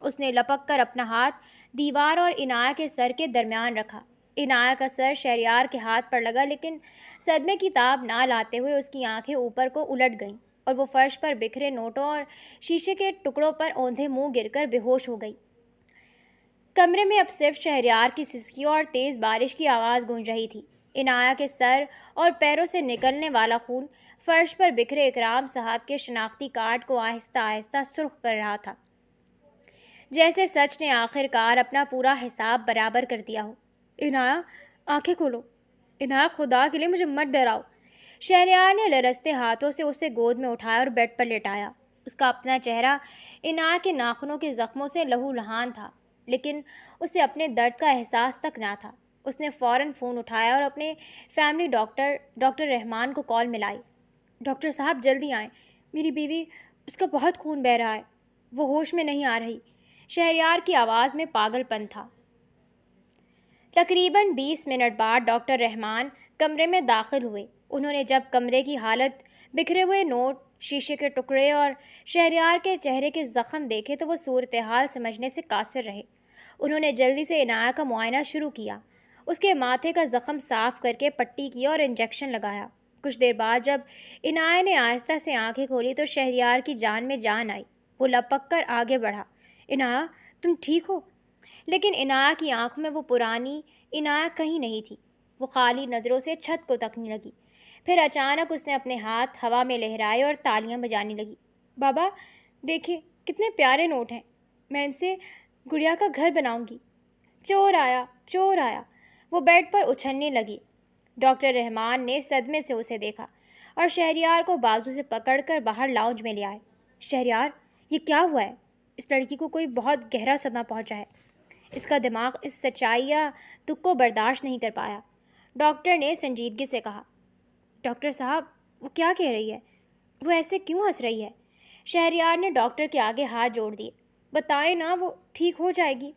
اس نے لپک کر اپنا ہاتھ دیوار اور عنایت کے سر کے درمیان رکھا۔ عنایت کا سر شہریار کے ہاتھ پر لگا، لیکن صدمے کی تاب نہ لاتے ہوئے اس کی آنکھیں اوپر کو الٹ گئیں اور وہ فرش پر بکھرے نوٹوں اور شیشے کے ٹکڑوں پر اوندھے منہ گر کر بے ہوش ہو گئی۔ کمرے میں اب صرف شہریار کی سسکیوں اور تیز بارش کی آواز گونج رہی تھی۔ عنایت کے سر اور پیروں سے نکلنے والا خون فرش پر بکھرے اکرام صاحب کے شناختی کارڈ کو آہستہ آہستہ سرخ کر رہا تھا، جیسے سچ نے آخر کار اپنا پورا حساب برابر کر دیا ہو۔ عنایت آنکھیں کھولو۔ عنایت خدا کے لیے مجھے مت ڈراؤ۔ شہریار نے لرزتے ہاتھوں سے اسے گود میں اٹھایا اور بیڈ پر لٹایا۔ اس کا اپنا چہرہ عنایت کے ناخنوں کے زخموں سے لہو لہان تھا، لیکن اسے اپنے درد کا احساس تک نہ تھا۔ اس نے فوراً فون اٹھایا اور اپنے فیملی ڈاکٹر رحمان کو کال ملائی۔ ڈاکٹر صاحب جلدی آئیں، میری بیوی، اس کا بہت خون بہہ رہا ہے، وہ ہوش میں نہیں آ رہی۔ شہریار کی آواز میں پاگل پن تھا۔ تقریباً 20 منٹ بعد ڈاکٹر رحمان کمرے میں داخل ہوئے۔ انہوں نے جب کمرے کی حالت، بکھرے ہوئے نوٹ، شیشے کے ٹکڑے اور شہریار کے چہرے کے زخم دیکھے تو وہ صورتحال سمجھنے سے قاصر رہے۔ انہوں نے جلدی سے عنایت کا معائنہ شروع کیا، اس کے ماتھے کا زخم صاف کر کے پٹی کی اور انجیکشن لگایا۔ کچھ دیر بعد جب عنایت نے آہستہ سے آنکھیں کھولی تو شہریار کی جان میں جان آئی۔ وہ لپک کر آگے بڑھا۔ عنایت تم ٹھیک ہو؟ لیکن عنایت کی آنکھوں میں وہ پرانی عنایت کہیں نہیں تھی۔ وہ خالی نظروں سے چھت کو تکنے لگی۔ پھر اچانک اس نے اپنے ہاتھ ہوا میں لہرائے اور تالیاں بجانے لگی۔ بابا دیکھیں کتنے پیارے نوٹ ہیں، میں ان سے گڑیا کا گھر بناؤں گی۔ چور آیا، چور آیا۔ وہ بیڈ پر اچھلنے لگی۔ ڈاکٹر رحمان نے صدمے سے اسے دیکھا اور شہریار کو بازو سے پکڑ کر باہر لاؤنج میں لے آئے۔ شہریار، یہ کیا ہوا ہے؟ اس لڑکی کو کوئی بہت گہرا صدمہ پہنچا ہے۔ اس کا دماغ اس سچائی یا دکھ کو برداشت نہیں کر پایا، ڈاکٹر نے سنجیدگی سے کہا۔ ڈاکٹر صاحب، وہ کیا کہہ رہی ہے؟ وہ ایسے کیوں ہنس رہی ہے؟ شہریار نے ڈاکٹر کے آگے ہاتھ جوڑ دیے۔ بتائیں نا، وہ ٹھیک ہو جائے گی۔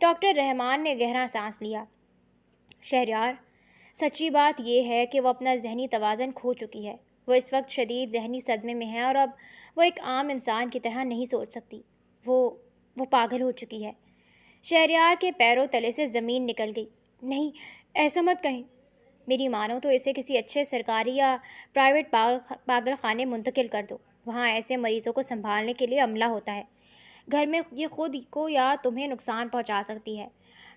ڈاکٹر رحمان نے گہرا سانس لیا۔ شہریار، سچی بات یہ ہے کہ وہ اپنا ذہنی توازن کھو چکی ہے۔ وہ اس وقت شدید ذہنی صدمے میں ہے اور اب وہ ایک عام انسان کی طرح نہیں سوچ سکتی۔ وہ پاگل ہو چکی ہے۔ شہریار کے پیروں تلے سے زمین نکل گئی۔ نہیں، ایسا مت کہیں۔ میری مانو تو اسے کسی اچھے سرکاری یا پرائیویٹ پاگل خانے منتقل کر دو۔ وہاں ایسے مریضوں کو سنبھالنے کے لیے عملہ ہوتا ہے۔ گھر میں یہ خود کو یا تمہیں نقصان پہنچا سکتی ہے۔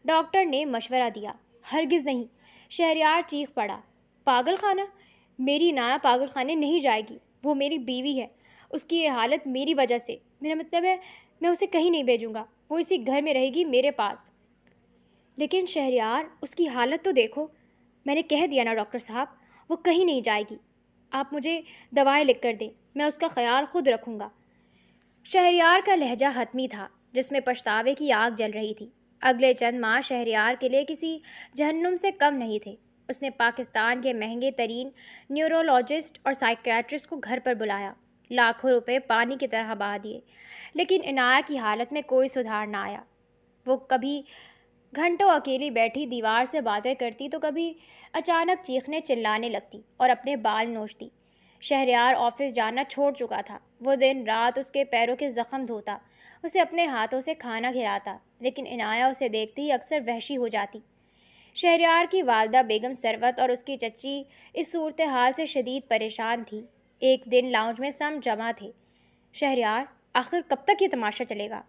ڈاکٹر نے مشورہ دیا۔ ہرگز نہیں، شہریار چیخ پڑا۔ پاگل خانہ؟ میری نایا پاگل خانے نہیں جائے گی، وہ میری بیوی ہے، اس کی یہ حالت میری وجہ سے، میرا مطلب ہے میں اسے کہیں نہیں بھیجوں گا، وہ اسی گھر میں رہے گی میرے پاس۔ لیکن شہریار، اس کی حالت تو دیکھو۔ میں نے کہہ دیا نا ڈاکٹر صاحب، وہ کہیں نہیں جائے گی۔ آپ مجھے دوائیں لکھ کر دیں، میں اس کا خیال خود رکھوں گا۔ شہریار کا لہجہ حتمی تھا، جس میں پچھتاوے کی آگ جل رہی تھی۔ اگلے چند ماہ شہریار کے لیے کسی جہنم سے کم نہیں تھے۔ اس نے پاکستان کے مہنگے ترین نیورولوجسٹ اور سائیکیاٹرسٹ کو گھر پر بلایا، لاکھوں روپے پانی کی طرح بہا دیے، لیکن عنایہ کی حالت میں کوئی سدھار نہ آیا۔ وہ کبھی گھنٹوں اکیلی بیٹھی دیوار سے باتیں کرتی تو کبھی اچانک چیخنے چلانے لگتی اور اپنے بال نوچتی۔ شہریار آفس جانا چھوڑ چکا تھا۔ وہ دن رات اس کے پیروں کے زخم دھوتا، اسے اپنے ہاتھوں سے کھانا کھلاتا، لیکن عنایہ اسے دیکھتے ہی اکثر وحشی ہو جاتی۔ شہریار کی والدہ بیگم ثروت اور اس کی چچی اس صورتحال سے شدید پریشان تھی۔ ایک دن لاؤنج میں سب جمع تھے۔ شہریار، آخر کب تک یہ تماشا چلے گا؟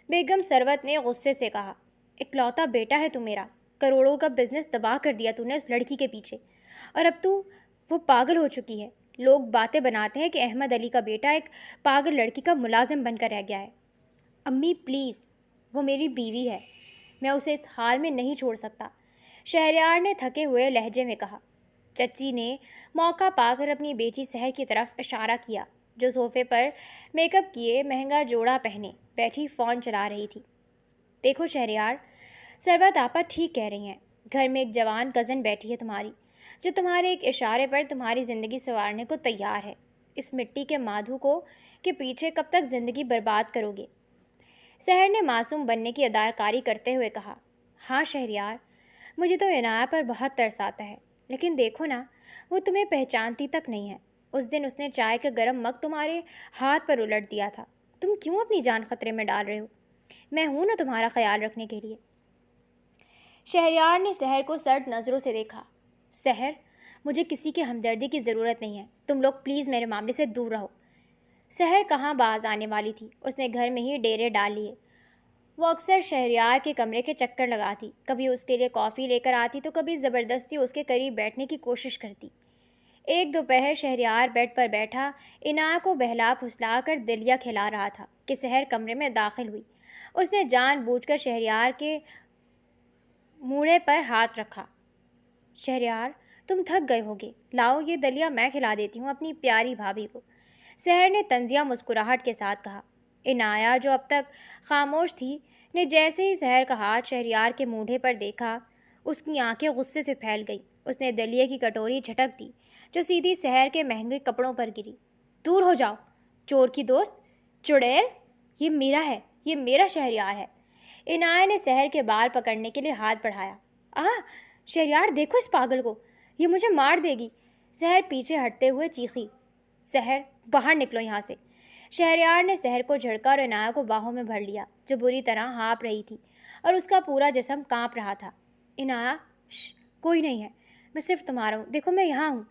بیگم ثروت نے غصے سے کہا۔ اکلوتا بیٹا ہے تو میرا، کروڑوں کا بزنس تباہ کر دیا تو نے اس لڑکی کے پیچھے، اور اب تو وہ پاگل ہو چکی ہے۔ لوگ باتیں بناتے ہیں کہ احمد علی کا بیٹا ایک پاگل لڑکی کا ملازم بن کر رہ گیا ہے۔ امی پلیز، وہ میری بیوی ہے، میں اسے اس حال میں نہیں چھوڑ سکتا، شہریار نے تھکے ہوئے لہجے میں کہا۔ چچی نے موقع پا کر اپنی بیٹی سحر کی طرف اشارہ کیا، جو صوفے پر میک اپ کیے مہنگا جوڑا پہنے بیٹھی فون چلا رہی تھی۔ دیکھو شہریار، ثروت آپا ٹھیک کہہ رہی ہیں، گھر میں ایک جوان کزن بیٹھی ہے تمہاری، جو تمہارے ایک اشارے پر تمہاری زندگی سنوارنے کو تیار ہے۔ اس مٹی کے مادھو کو کے پیچھے کب تک زندگی برباد کرو گے؟ سحر نے معصوم بننے کی اداکاری کرتے ہوئے کہا۔ ہاں شہریار، مجھے تو عنایہ پر بہت ترس آتا ہے، لیکن دیکھو نا، وہ تمہیں پہچانتی تک نہیں ہے۔ اس دن اس نے چائے کا گرم مگ تمہارے ہاتھ پر الٹ دیا تھا۔ تم کیوں اپنی جان خطرے میں ڈال رہے ہو؟ میں ہوں نا تمہارا خیال رکھنے کے لیے۔ شہریار نے سحر کو سرد نظروں سے دیکھا۔ سحر، مجھے کسی کی ہمدردی کی ضرورت نہیں ہے، تم لوگ پلیز میرے معاملے سے دور رہو۔ سحر کہاں باز آنے والی تھی، اس نے گھر میں ہی ڈیرے ڈال لیے۔ وہ اکثر شہریار کے کمرے کے چکر لگاتی، کبھی اس کے لیے کافی لے کر آتی تو کبھی زبردستی اس کے قریب بیٹھنے کی کوشش کرتی۔ ایک دوپہر شہریار بیڈ پر بیٹھا عنایہ کو بہلا پھسلا کر دلیا کھلا رہا تھا کہ سحر کمرے میں داخل ہوئی۔ اس نے جان بوجھ کر شہریار کے موڑے پر ہاتھ رکھا۔ شہریار، تم تھک گئے ہوگے، لاؤ یہ دلیا میں کھلا دیتی ہوں اپنی پیاری بھابھی کو، سحر نے طنزیہ مسکراہٹ کے ساتھ کہا۔ عنایہ، جو اب تک خاموش تھی، نے جیسے ہی سحر کا ہاتھ شہریار کے مونڈھے پر دیکھا، اس کی آنکھیں غصے سے پھیل گئیں۔ اس نے دلیے کی کٹوری جھٹک دی، جو سیدھی سحر کے مہنگے کپڑوں پر گری۔ دور ہو جاؤ، چور کی دوست، چڑیل، یہ میرا ہے، یہ میرا شہریار ہے۔ عنایہ نے سحر کے بال پکڑنے کے لیے ہاتھ بڑھایا۔ شہریار دیکھو اس پاگل کو، یہ مجھے مار دے گی، سحر پیچھے ہٹتے ہوئے چیخی۔ سحر، باہر نکلو یہاں سے۔ شہریار نے سحر کو جھڑکا اور عنایہ کو باہوں میں بھر لیا، جو بری طرح ہانپ رہی تھی اور اس کا پورا جسم کانپ رہا تھا۔ عنایہ، کوئی نہیں ہے، میں صرف تمہارا ہوں، دیکھو میں یہاں ہوں۔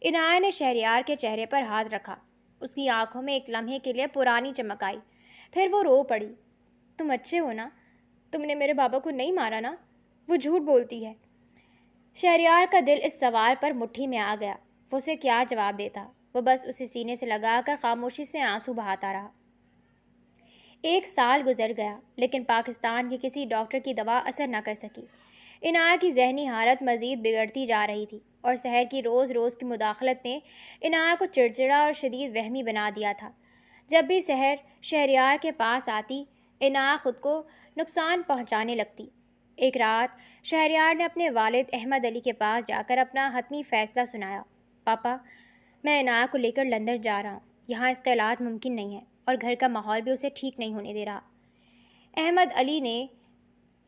عنایہ نے شہریار کے چہرے پر ہاتھ رکھا۔ اس کی آنکھوں میں ایک لمحے کے لیے پرانی چمک آئی، پھر وہ رو پڑی۔ تم اچھے ہو نا؟ تم نے میرے بابا کو نہیں مارا نا؟ وہ جھوٹ بولتی ہے۔ شہریار کا دل اس سوال پر مٹھی میں آ گیا۔ وہ اسے کیا جواب دیتا؟ وہ بس اسے سینے سے لگا کر خاموشی سے آنسو بہاتا رہا۔ 1 سال گزر گیا، لیکن پاکستان کے کسی ڈاکٹر کی دوا اثر نہ کر سکی۔ عنایہ کی ذہنی حالت مزید بگڑتی جا رہی تھی، اور سحر کی روز روز کی مداخلت نے عنایہ کو چڑچڑا اور شدید وہمی بنا دیا تھا۔ جب بھی سحر شہریار کے پاس آتی، عنایہ خود کو نقصان پہنچانے لگتی۔ ایک رات شہریار نے اپنے والد احمد علی کے پاس جا کر اپنا حتمی فیصلہ سنایا۔ پاپا، میں عنایہ کو لے کر لندن جا رہا ہوں، یہاں اس کا علاج ممکن نہیں ہے، اور گھر کا ماحول بھی اسے ٹھیک نہیں ہونے دے رہا۔ احمد علی نے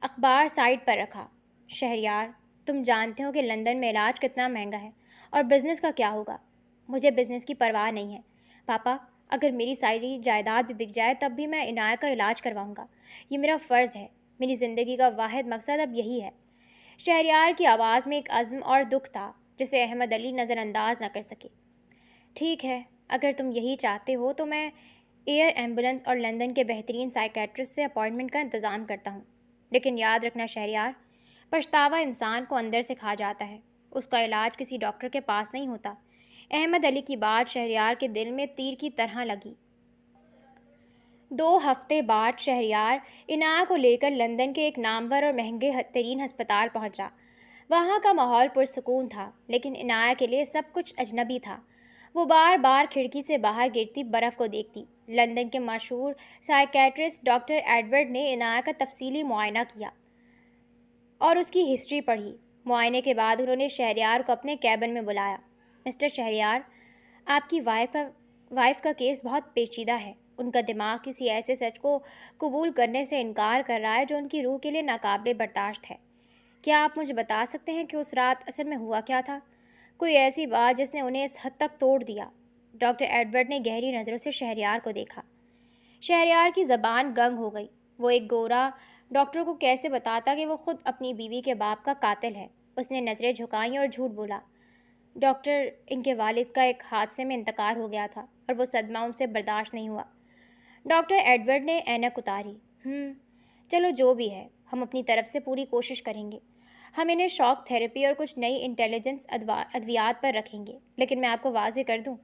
اخبار سائٹ پر رکھا۔ شہریار، تم جانتے ہو کہ لندن میں علاج کتنا مہنگا ہے، اور بزنس کا کیا ہوگا؟ مجھے بزنس کی پرواہ نہیں ہے پاپا، اگر میری ساری جائیداد بھی بک جائے تب بھی میں عنایہ کا علاج کرواؤں گا، یہ میرا فرض ہے، میری زندگی کا واحد مقصد اب یہی ہے۔ شہریار کی آواز میں ایک عزم اور دکھ تھا جسے احمد علی نظر انداز نہ کر سکے۔ ٹھیک ہے، اگر تم یہی چاہتے ہو تو میں ایئر ایمبولنس اور لندن کے بہترین سائیکیٹرسٹ سے اپائنٹمنٹ کا انتظام کرتا ہوں، لیکن یاد رکھنا شہریار، پچھتاوا انسان کو اندر سے کھا جاتا ہے، اس کا علاج کسی ڈاکٹر کے پاس نہیں ہوتا، احمد علی کی بات شہریار کے دل میں تیر کی طرح لگی۔ 2 ہفتے بعد شہریار عنایہ کو لے کر لندن کے ایک نامور اور مہنگے ترین ہسپتال پہنچا۔ وہاں کا ماحول پرسکون تھا، لیکن عنایہ کے لیے سب کچھ اجنبی تھا۔ وہ بار بار کھڑکی سے باہر گرتی برف کو دیکھتی۔ لندن کے مشہور سائیکیٹرسٹ ڈاکٹر ایڈورڈ نے عنایہ کا تفصیلی معائنہ کیا اور اس کی ہسٹری پڑھی۔ معائنے کے بعد انہوں نے شہریار کو اپنے کیبن میں بلایا۔ مسٹر شہریار، آپ کی وائف کا کیس بہت پیچیدہ ہے۔ ان کا دماغ کسی ایسے سچ کو قبول کرنے سے انکار کر رہا ہے جو ان کی روح کے لیے ناقابل برداشت ہے۔ کیا آپ مجھے بتا سکتے ہیں کہ اس رات اصل میں ہوا کیا تھا؟ کوئی ایسی بات جس نے انہیں اس حد تک توڑ دیا؟ ڈاکٹر ایڈورڈ نے گہری نظروں سے شہریار کو دیکھا۔ شہریار کی زبان گنگ ہو گئی۔ وہ ایک گورا ڈاکٹر کو کیسے بتاتا کہ وہ خود اپنی بیوی کے باپ کا قاتل ہے؟ اس نے نظریں جھکائیں اور جھوٹ بولا۔ ڈاکٹر، ان کے والد کا ایک حادثے میں انتقال ہو گیا تھا اور وہ صدمہ ان سے برداشت نہیں ہوا۔ ڈاکٹر ایڈورڈ نے اینک اتاری۔ چلو جو بھی ہے، ہم اپنی طرف سے پوری کوشش کریں گے۔ ہم انہیں شاک تھیراپی اور کچھ نئی انٹیلیجنس ادویات پر رکھیں گے، لیکن میں آپ کو واضح کر دوں،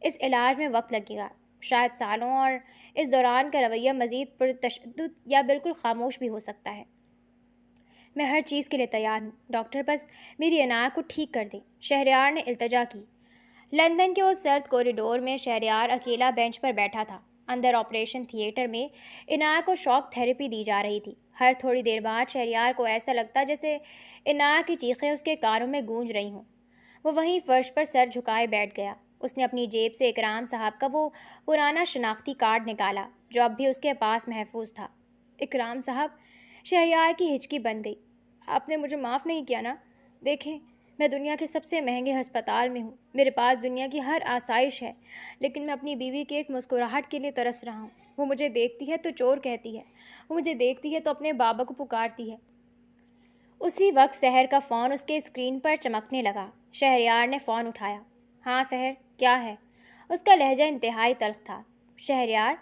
اس علاج میں وقت لگے گا، شاید سالوں، اور اس دوران کا رویہ مزید پرتشدد یا بالکل خاموش بھی ہو سکتا ہے۔ میں ہر چیز کے لیے تیار ہوں ڈاکٹر، بس میری عنایہ کو ٹھیک کر دیں، شہریار نے التجا کی۔ لندن کے اس سرد کوریڈور میں شہریار اکیلا بینچ پر بیٹھا تھا۔ اندر آپریشن تھیٹر میں عنایہ کو شاک تھیراپی دی جا رہی تھی۔ ہر تھوڑی دیر بعد شہریار کو ایسا لگتا جیسے عنایہ کی چیخیں اس کے کانوں میں گونج رہی ہوں۔ وہ وہیں فرش پر سر جھکائے بیٹھ گیا۔ اس نے اپنی جیب سے اکرام صاحب کا وہ پرانا شناختی کارڈ نکالا جو اب بھی اس کے پاس محفوظ تھا۔ اکرام صاحب، شہریار کی ہچکی بن گئی۔ آپ نے مجھے معاف نہیں کیا نا؟ دیکھیں، میں دنیا کے سب سے مہنگے ہسپتال میں ہوں، میرے پاس دنیا کی ہر آسائش ہے، لیکن میں اپنی بیوی کے ایک مسکراہٹ کے لیے ترس رہا ہوں۔ وہ مجھے دیکھتی ہے تو چور کہتی ہے، وہ مجھے دیکھتی ہے تو اپنے بابا کو پکارتی ہے۔ اسی وقت سحر کا فون اس کے اسکرین پر چمکنے لگا۔ شہریار نے فون اٹھایا۔ ہاں سحر، کیا ہے؟ اس کا لہجہ انتہائی تلخ تھا۔ شہریار،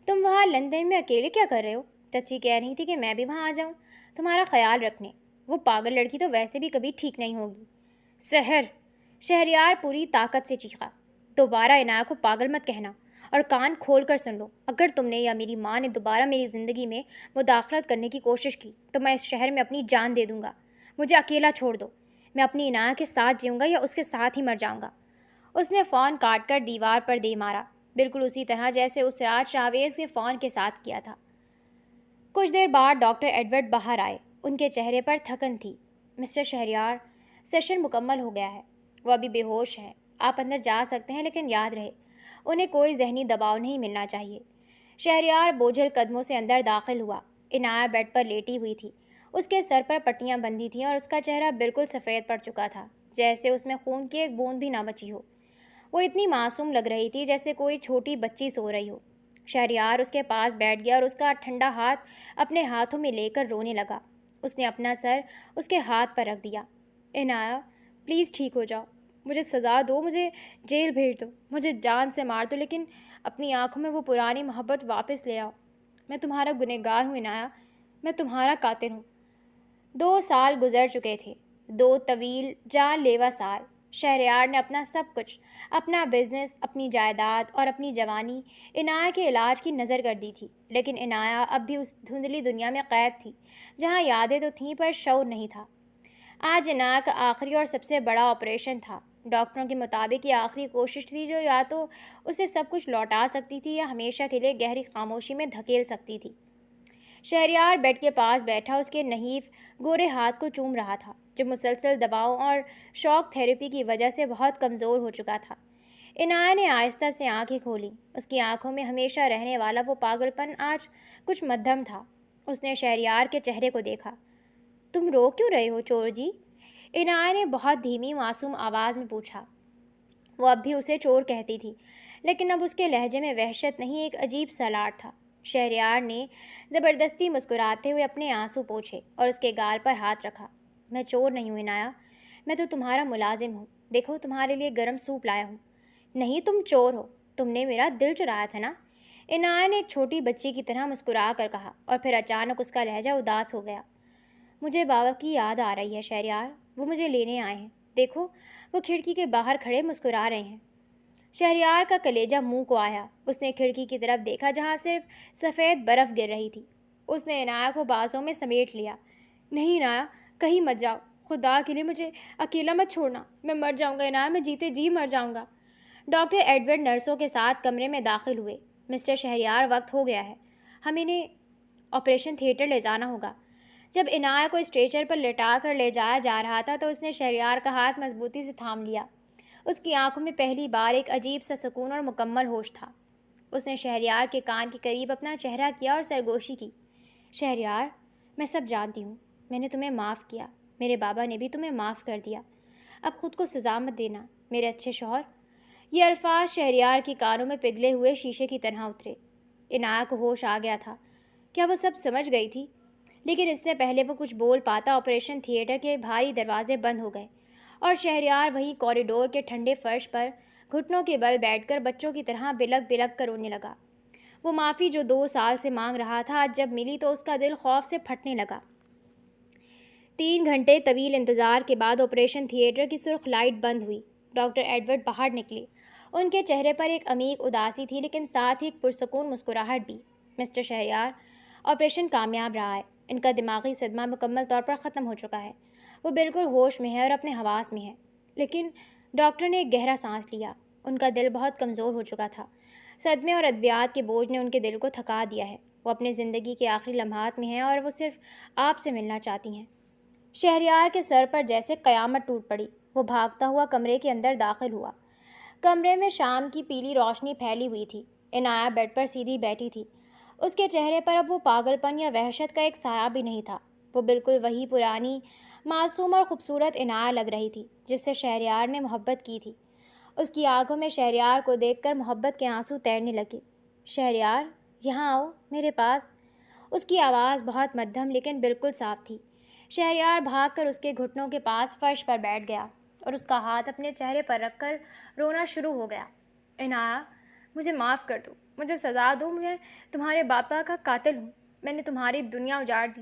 تم وہاں لندن میں اکیلے کیا کر رہے ہو؟ چچی کہہ رہی تھی کہ میں بھی وہاں آ جاؤں تمہارا خیال رکھنے۔ وہ پاگل لڑکی تو ویسے بھی کبھی ٹھیک نہیں ہوگی۔ سحر! شہریار پوری طاقت سے چیخا۔ دوبارہ عنایہ کو پاگل مت کہنا، اور کان کھول کر سن لو، اگر تم نے یا میری ماں نے دوبارہ میری زندگی میں مداخلت کرنے کی کوشش کی تو میں اس شہر میں اپنی جان دے دوں گا۔ مجھے اکیلا چھوڑ دو، میں اپنی عنایہ کے ساتھ جیوں گا یا اس کے ساتھ ہی مر جاؤں گا۔ اس نے فون کاٹ کر دیوار پر دے مارا، بالکل اسی طرح جیسے اس رات شاویز کے فون کے ساتھ کیا تھا۔ کچھ دیر بعد ڈاکٹر ایڈورڈ باہر آئے۔ ان کے چہرے پر تھکن تھی۔ مسٹر شہریار، سیشن مکمل ہو گیا ہے، وہ ابھی بے ہوش ہیں، آپ اندر جا سکتے ہیں، لیکن یاد رہے انہیں کوئی ذہنی دباؤ نہیں ملنا چاہیے۔ شہریار بوجھل قدموں سے اندر داخل ہوا۔ عنایہ بیڈ پر لیٹی ہوئی تھی۔ اس کے سر پر پٹیاں بندھی تھیں اور اس کا چہرہ بالکل سفید پڑ چکا تھا، جیسے اس میں خون کی ایک بوند بھی نہ بچی ہو۔ وہ اتنی معصوم لگ رہی تھی جیسے کوئی چھوٹی بچی سو رہی ہو۔ شہریار اس کے پاس بیٹھ گیا اور اس کا ٹھنڈا ہاتھ اپنے ہاتھوں میں لے کر رونے لگا۔ اس نے اپنا سر اس کے ہاتھ پر رکھ دیا۔ عنایہ، پلیز ٹھیک ہو جاؤ، مجھے سزا دو، مجھے جیل بھیج دو، مجھے جان سے مار دو، لیکن اپنی آنکھوں میں وہ پرانی محبت واپس لے آؤ۔ میں تمہارا گنہگار ہوں عنایہ، میں تمہارا قاتل ہوں۔ 2 سال گزر چکے تھے، 2 طویل جان لیوا سال۔ شہریار نے اپنا سب کچھ، اپنا بزنس، اپنی جائیداد اور اپنی جوانی عنایہ کے علاج کی نظر کر دی تھی، لیکن عنایہ اب بھی اس دھندلی دنیا میں قید تھی جہاں یادیں تو تھیں پر شعور نہیں تھا۔ آج عنایہ کا آخری اور سب سے بڑا آپریشن تھا۔ ڈاکٹروں کے مطابق یہ آخری کوشش تھی جو یا تو اسے سب کچھ لوٹا سکتی تھی یا ہمیشہ کے لیے گہری خاموشی میں دھکیل سکتی تھی۔ شہریار بیڈ کے پاس بیٹھا اس کے نحیف گورے ہاتھ کو چوم رہا تھا جو مسلسل دواؤں اور شاک تھیراپی کی وجہ سے بہت کمزور ہو چکا تھا۔ عنایہ نے آہستہ سے آنکھیں کھولیں۔ اس کی آنکھوں میں ہمیشہ رہنے والا وہ پاگل پن آج کچھ مدھم تھا۔ اس نے شہریار کے چہرے کو دیکھا۔ تم رو کیوں رہے ہو چور جی؟ عنایہ نے بہت دھیمی معصوم آواز میں پوچھا۔ وہ اب بھی اسے چور کہتی تھی، لیکن اب اس کے لہجے میں وحشت نہیں، ایک عجیب سا لاڈ تھا۔ شہریار نے زبردستی مسکراتے ہوئے اپنے آنسو پوچھے اور اس کے گال پر ہاتھ رکھا۔ میں چور نہیں ہوں عنایہ، میں تو تمہارا ملازم ہوں، دیکھو تمہارے لیے گرم سوپ لایا ہوں۔ نہیں، تم چور ہو، تم نے میرا دل چرایا تھا نا؟ عنایہ نے ایک چھوٹی بچی کی طرح مسکرا کر کہا، اور پھر اچانک اس کا لہجہ اداس ہو گیا۔ مجھے بابا کی یاد آ رہی ہے شہریار، وہ مجھے لینے آئے ہیں، دیکھو وہ کھڑکی کے باہر کھڑے مسکرا رہے ہیں۔ شہریار کا کلیجہ منہ کو آیا۔ اس نے کھڑکی کی طرف دیکھا جہاں صرف سفید برف گر رہی تھی۔ اس نے عنایا کو بازوں میں سمیٹ لیا۔ نہیں عنایا، کہیں مت جاؤ، خدا کے لیے مجھے اکیلا مت چھوڑنا، میں مر جاؤں گا عنایا، میں جیتے جی مر جاؤں گا۔ ڈاکٹر ایڈورڈ نرسوں کے ساتھ کمرے میں داخل ہوئے۔ مسٹر شہریار، وقت ہو گیا ہے، ہم انہیں آپریشن تھیٹر لے جانا ہوگا۔ جب عنایا کو اسٹریچر پر لٹا کر لے جایا جا رہا تھا تو اس نے شہریار کا ہاتھ مضبوطی سے تھام لیا۔ اس کی آنکھوں میں پہلی بار ایک عجیب سا سکون اور مکمل ہوش تھا۔ اس نے شہریار کے کان کے قریب اپنا چہرہ کیا اور سرگوشی کی۔ شہریار، میں سب جانتی ہوں، میں نے تمہیں معاف کیا، میرے بابا نے بھی تمہیں معاف کر دیا، اب خود کو سزا مت دینا میرے اچھے شوہر۔ یہ الفاظ شہریار کی کانوں میں پگھلے ہوئے شیشے کی طرح اترے۔ عنایا کو ہوش آ گیا تھا۔ کیا وہ سب سمجھ گئی تھی؟ لیکن اس سے پہلے وہ کچھ بول پاتا آپریشن تھیٹر کے بھاری دروازے بند ہو گئے اور شہریار وہیں کوریڈور کے ٹھنڈے فرش پر گھٹنوں کے بل بیٹھ کر بچوں کی طرح بلک بلک کر رونے لگا۔ وہ معافی جو 2 سال سے مانگ رہا تھا آج جب ملی تو اس کا دل خوف سے پھٹنے لگا۔ 3 گھنٹے طویل انتظار کے بعد آپریشن تھیٹر کی سرخ لائٹ بند ہوئی۔ ڈاکٹر ایڈورڈ باہر نکلے۔ ان کے چہرے پر ایک عمیق اداسی تھی لیکن ساتھ ہی ایک پرسکون مسکراہٹ بھی۔ مسٹر شہریار، آپریشن کامیاب رہا ہے، ان کا دماغی صدمہ مکمل طور پر ختم ہو چکا ہے، وہ بالکل ہوش میں ہے اور اپنے حواس میں ہے۔ لیکن ڈاکٹر نے ایک گہرا سانس لیا۔ ان کا دل بہت کمزور ہو چکا تھا۔ صدمے اور ادویات کے بوجھ نے ان کے دل کو تھکا دیا ہے۔ وہ اپنی زندگی کے آخری لمحات میں ہیں اور وہ صرف آپ سے ملنا چاہتی ہیں۔ شہریار کے سر پر جیسے قیامت ٹوٹ پڑی۔ وہ بھاگتا ہوا کمرے کے اندر داخل ہوا۔ کمرے میں شام کی پیلی روشنی پھیلی ہوئی تھی۔ عنایا بیڈ پر سیدھی بیٹھی تھی۔ اس کے چہرے پر اب وہ پاگل پن یا وحشت کا ایک سایہ بھی نہیں تھا۔ وہ بالکل وہی پرانی معصوم اور خوبصورت عنایا لگ رہی تھی جس سے شہریار نے محبت کی تھی۔ اس کی آنکھوں میں شہریار کو دیکھ کر محبت کے آنسو تیرنے لگے۔ شہریار، یہاں آؤ میرے پاس۔ اس کی آواز بہت مدھم لیکن بالکل صاف تھی۔ شہریار بھاگ کر اس کے گھٹنوں کے پاس فرش پر بیٹھ گیا اور اس کا ہاتھ اپنے چہرے پر رکھ کر رونا شروع ہو گیا۔ عنایا، مجھے معاف کر دو، مجھے سزا دو، میں تمہارے باپا کا قاتل ہوں، میں نے تمہاری دنیا اجاڑ دی،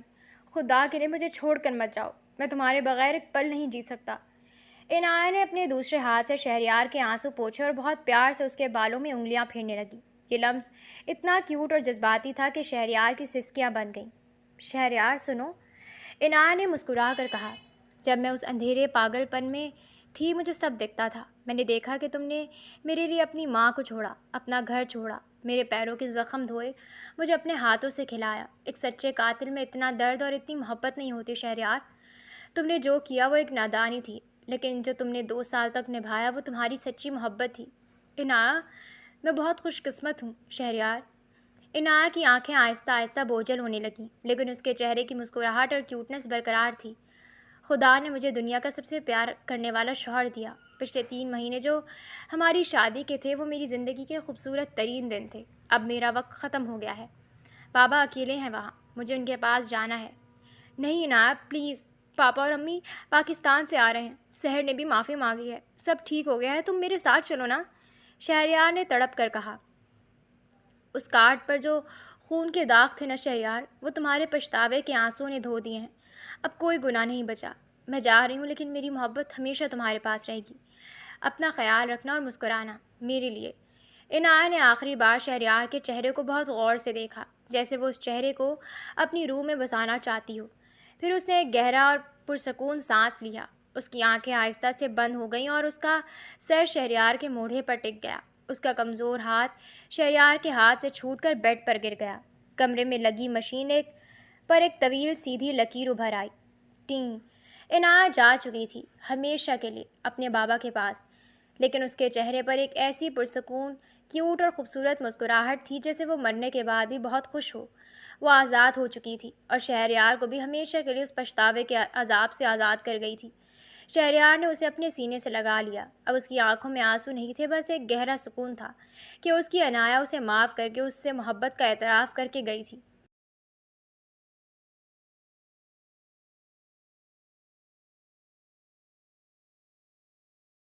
خدا کے لیے مجھے چھوڑ کر مت جاؤ، میں تمہارے بغیر ایک پل نہیں جی سکتا۔ عنایا نے اپنے دوسرے ہاتھ سے شہریار کے آنسو پوچھے اور بہت پیار سے اس کے بالوں میں انگلیاں پھیرنے لگی۔ یہ لمس اتنا کیوٹ اور جذباتی تھا کہ شہریار کی سسکیاں بن گئیں۔ شہریار سنو، عنایا نے مسکرا کر کہا، جب میں اس اندھیرے پاگل پن میں تھی مجھے سب دکھتا تھا۔ میں نے دیکھا کہ تم نے میرے لیے اپنی ماں کو چھوڑا، اپنا گھر چھوڑا، میرے پیروں کے زخم دھوئے، مجھے اپنے ہاتھوں سے کھلایا۔ ایک سچے قاتل میں اتنا درد اور اتنی محبت نہیں ہوتی شہریار۔ تم نے جو کیا وہ ایک نادانی تھی، لیکن جو تم نے 2 سال تک نبھایا وہ تمہاری سچی محبت تھی۔ عنایا، میں بہت خوش قسمت ہوں شہریار۔ عنایا کی آنکھیں آہستہ آہستہ بوجھل ہونے لگیں لیکن اس کے چہرے کی مسکراہٹ اور کیوٹنس برقرار تھی۔ خدا نے مجھے دنیا کا سب سے پیار کرنے والا شوہر دیا۔ پچھلے 3 مہینے جو ہماری شادی کے تھے وہ میری زندگی کے خوبصورت ترین دن تھے۔ اب میرا وقت ختم ہو گیا ہے۔ بابا اکیلے ہیں وہاں، مجھے ان کے پاس جانا ہے۔ نہیں عنایا، پلیز، پاپا اور امی پاکستان سے آ رہے ہیں، سحر نے بھی معافی مانگی ہے، سب ٹھیک ہو گیا ہے، تم میرے ساتھ چلو نا، شہریار نے تڑپ کر کہا۔ اس کارڈ پر جو خون کے داغ تھے نا شہریار، وہ تمہارے پچھتاوے کے آنسوؤں نے دھو دیے ہیں۔ اب کوئی گناہ نہیں بچا۔ میں جا رہی ہوں لیکن میری محبت ہمیشہ تمہارے پاس رہے گی۔ اپنا خیال رکھنا اور مسکرانا میرے لیے۔ عنایا نے آخری بار شہریار کے چہرے کو بہت غور سے دیکھا جیسے وہ اس چہرے کو اپنی روح میں بسانا چاہتی ہو۔ پھر اس نے ایک گہرا اور پرسکون سانس لیا۔ اس کی آنکھیں آہستہ سے بند ہو گئیں اور اس کا سر شہریار کے موڑھے پر ٹک گیا۔ اس کا کمزور ہاتھ شہریار کے ہاتھ سے چھوٹ کر بیڈ پر گر گیا۔ کمرے میں لگی مشین پر ایک طویل سیدھی لکیر ابھر آئی۔ ٹیں۔ عنایا جا چکی تھی ہمیشہ کے لیے اپنے بابا کے پاس، لیکن اس کے چہرے پر ایک ایسی پرسکون، کیوٹ اور خوبصورت مسکراہٹ تھی جیسے وہ مرنے کے بعد بھی بہت خوش ہو۔ وہ آزاد ہو چکی تھی اور شہریار کو بھی ہمیشہ کے لیے اس پچھتاوے کے عذاب سے آزاد کر گئی تھی۔ شہریار نے اسے اپنے سینے سے لگا لیا۔ اب اس کی آنکھوں میں آنسو نہیں تھے، بس ایک گہرا سکون تھا کہ اس کی عنایا اسے معاف کر کے اس سے محبت کا اعتراف کر کے گئی تھی۔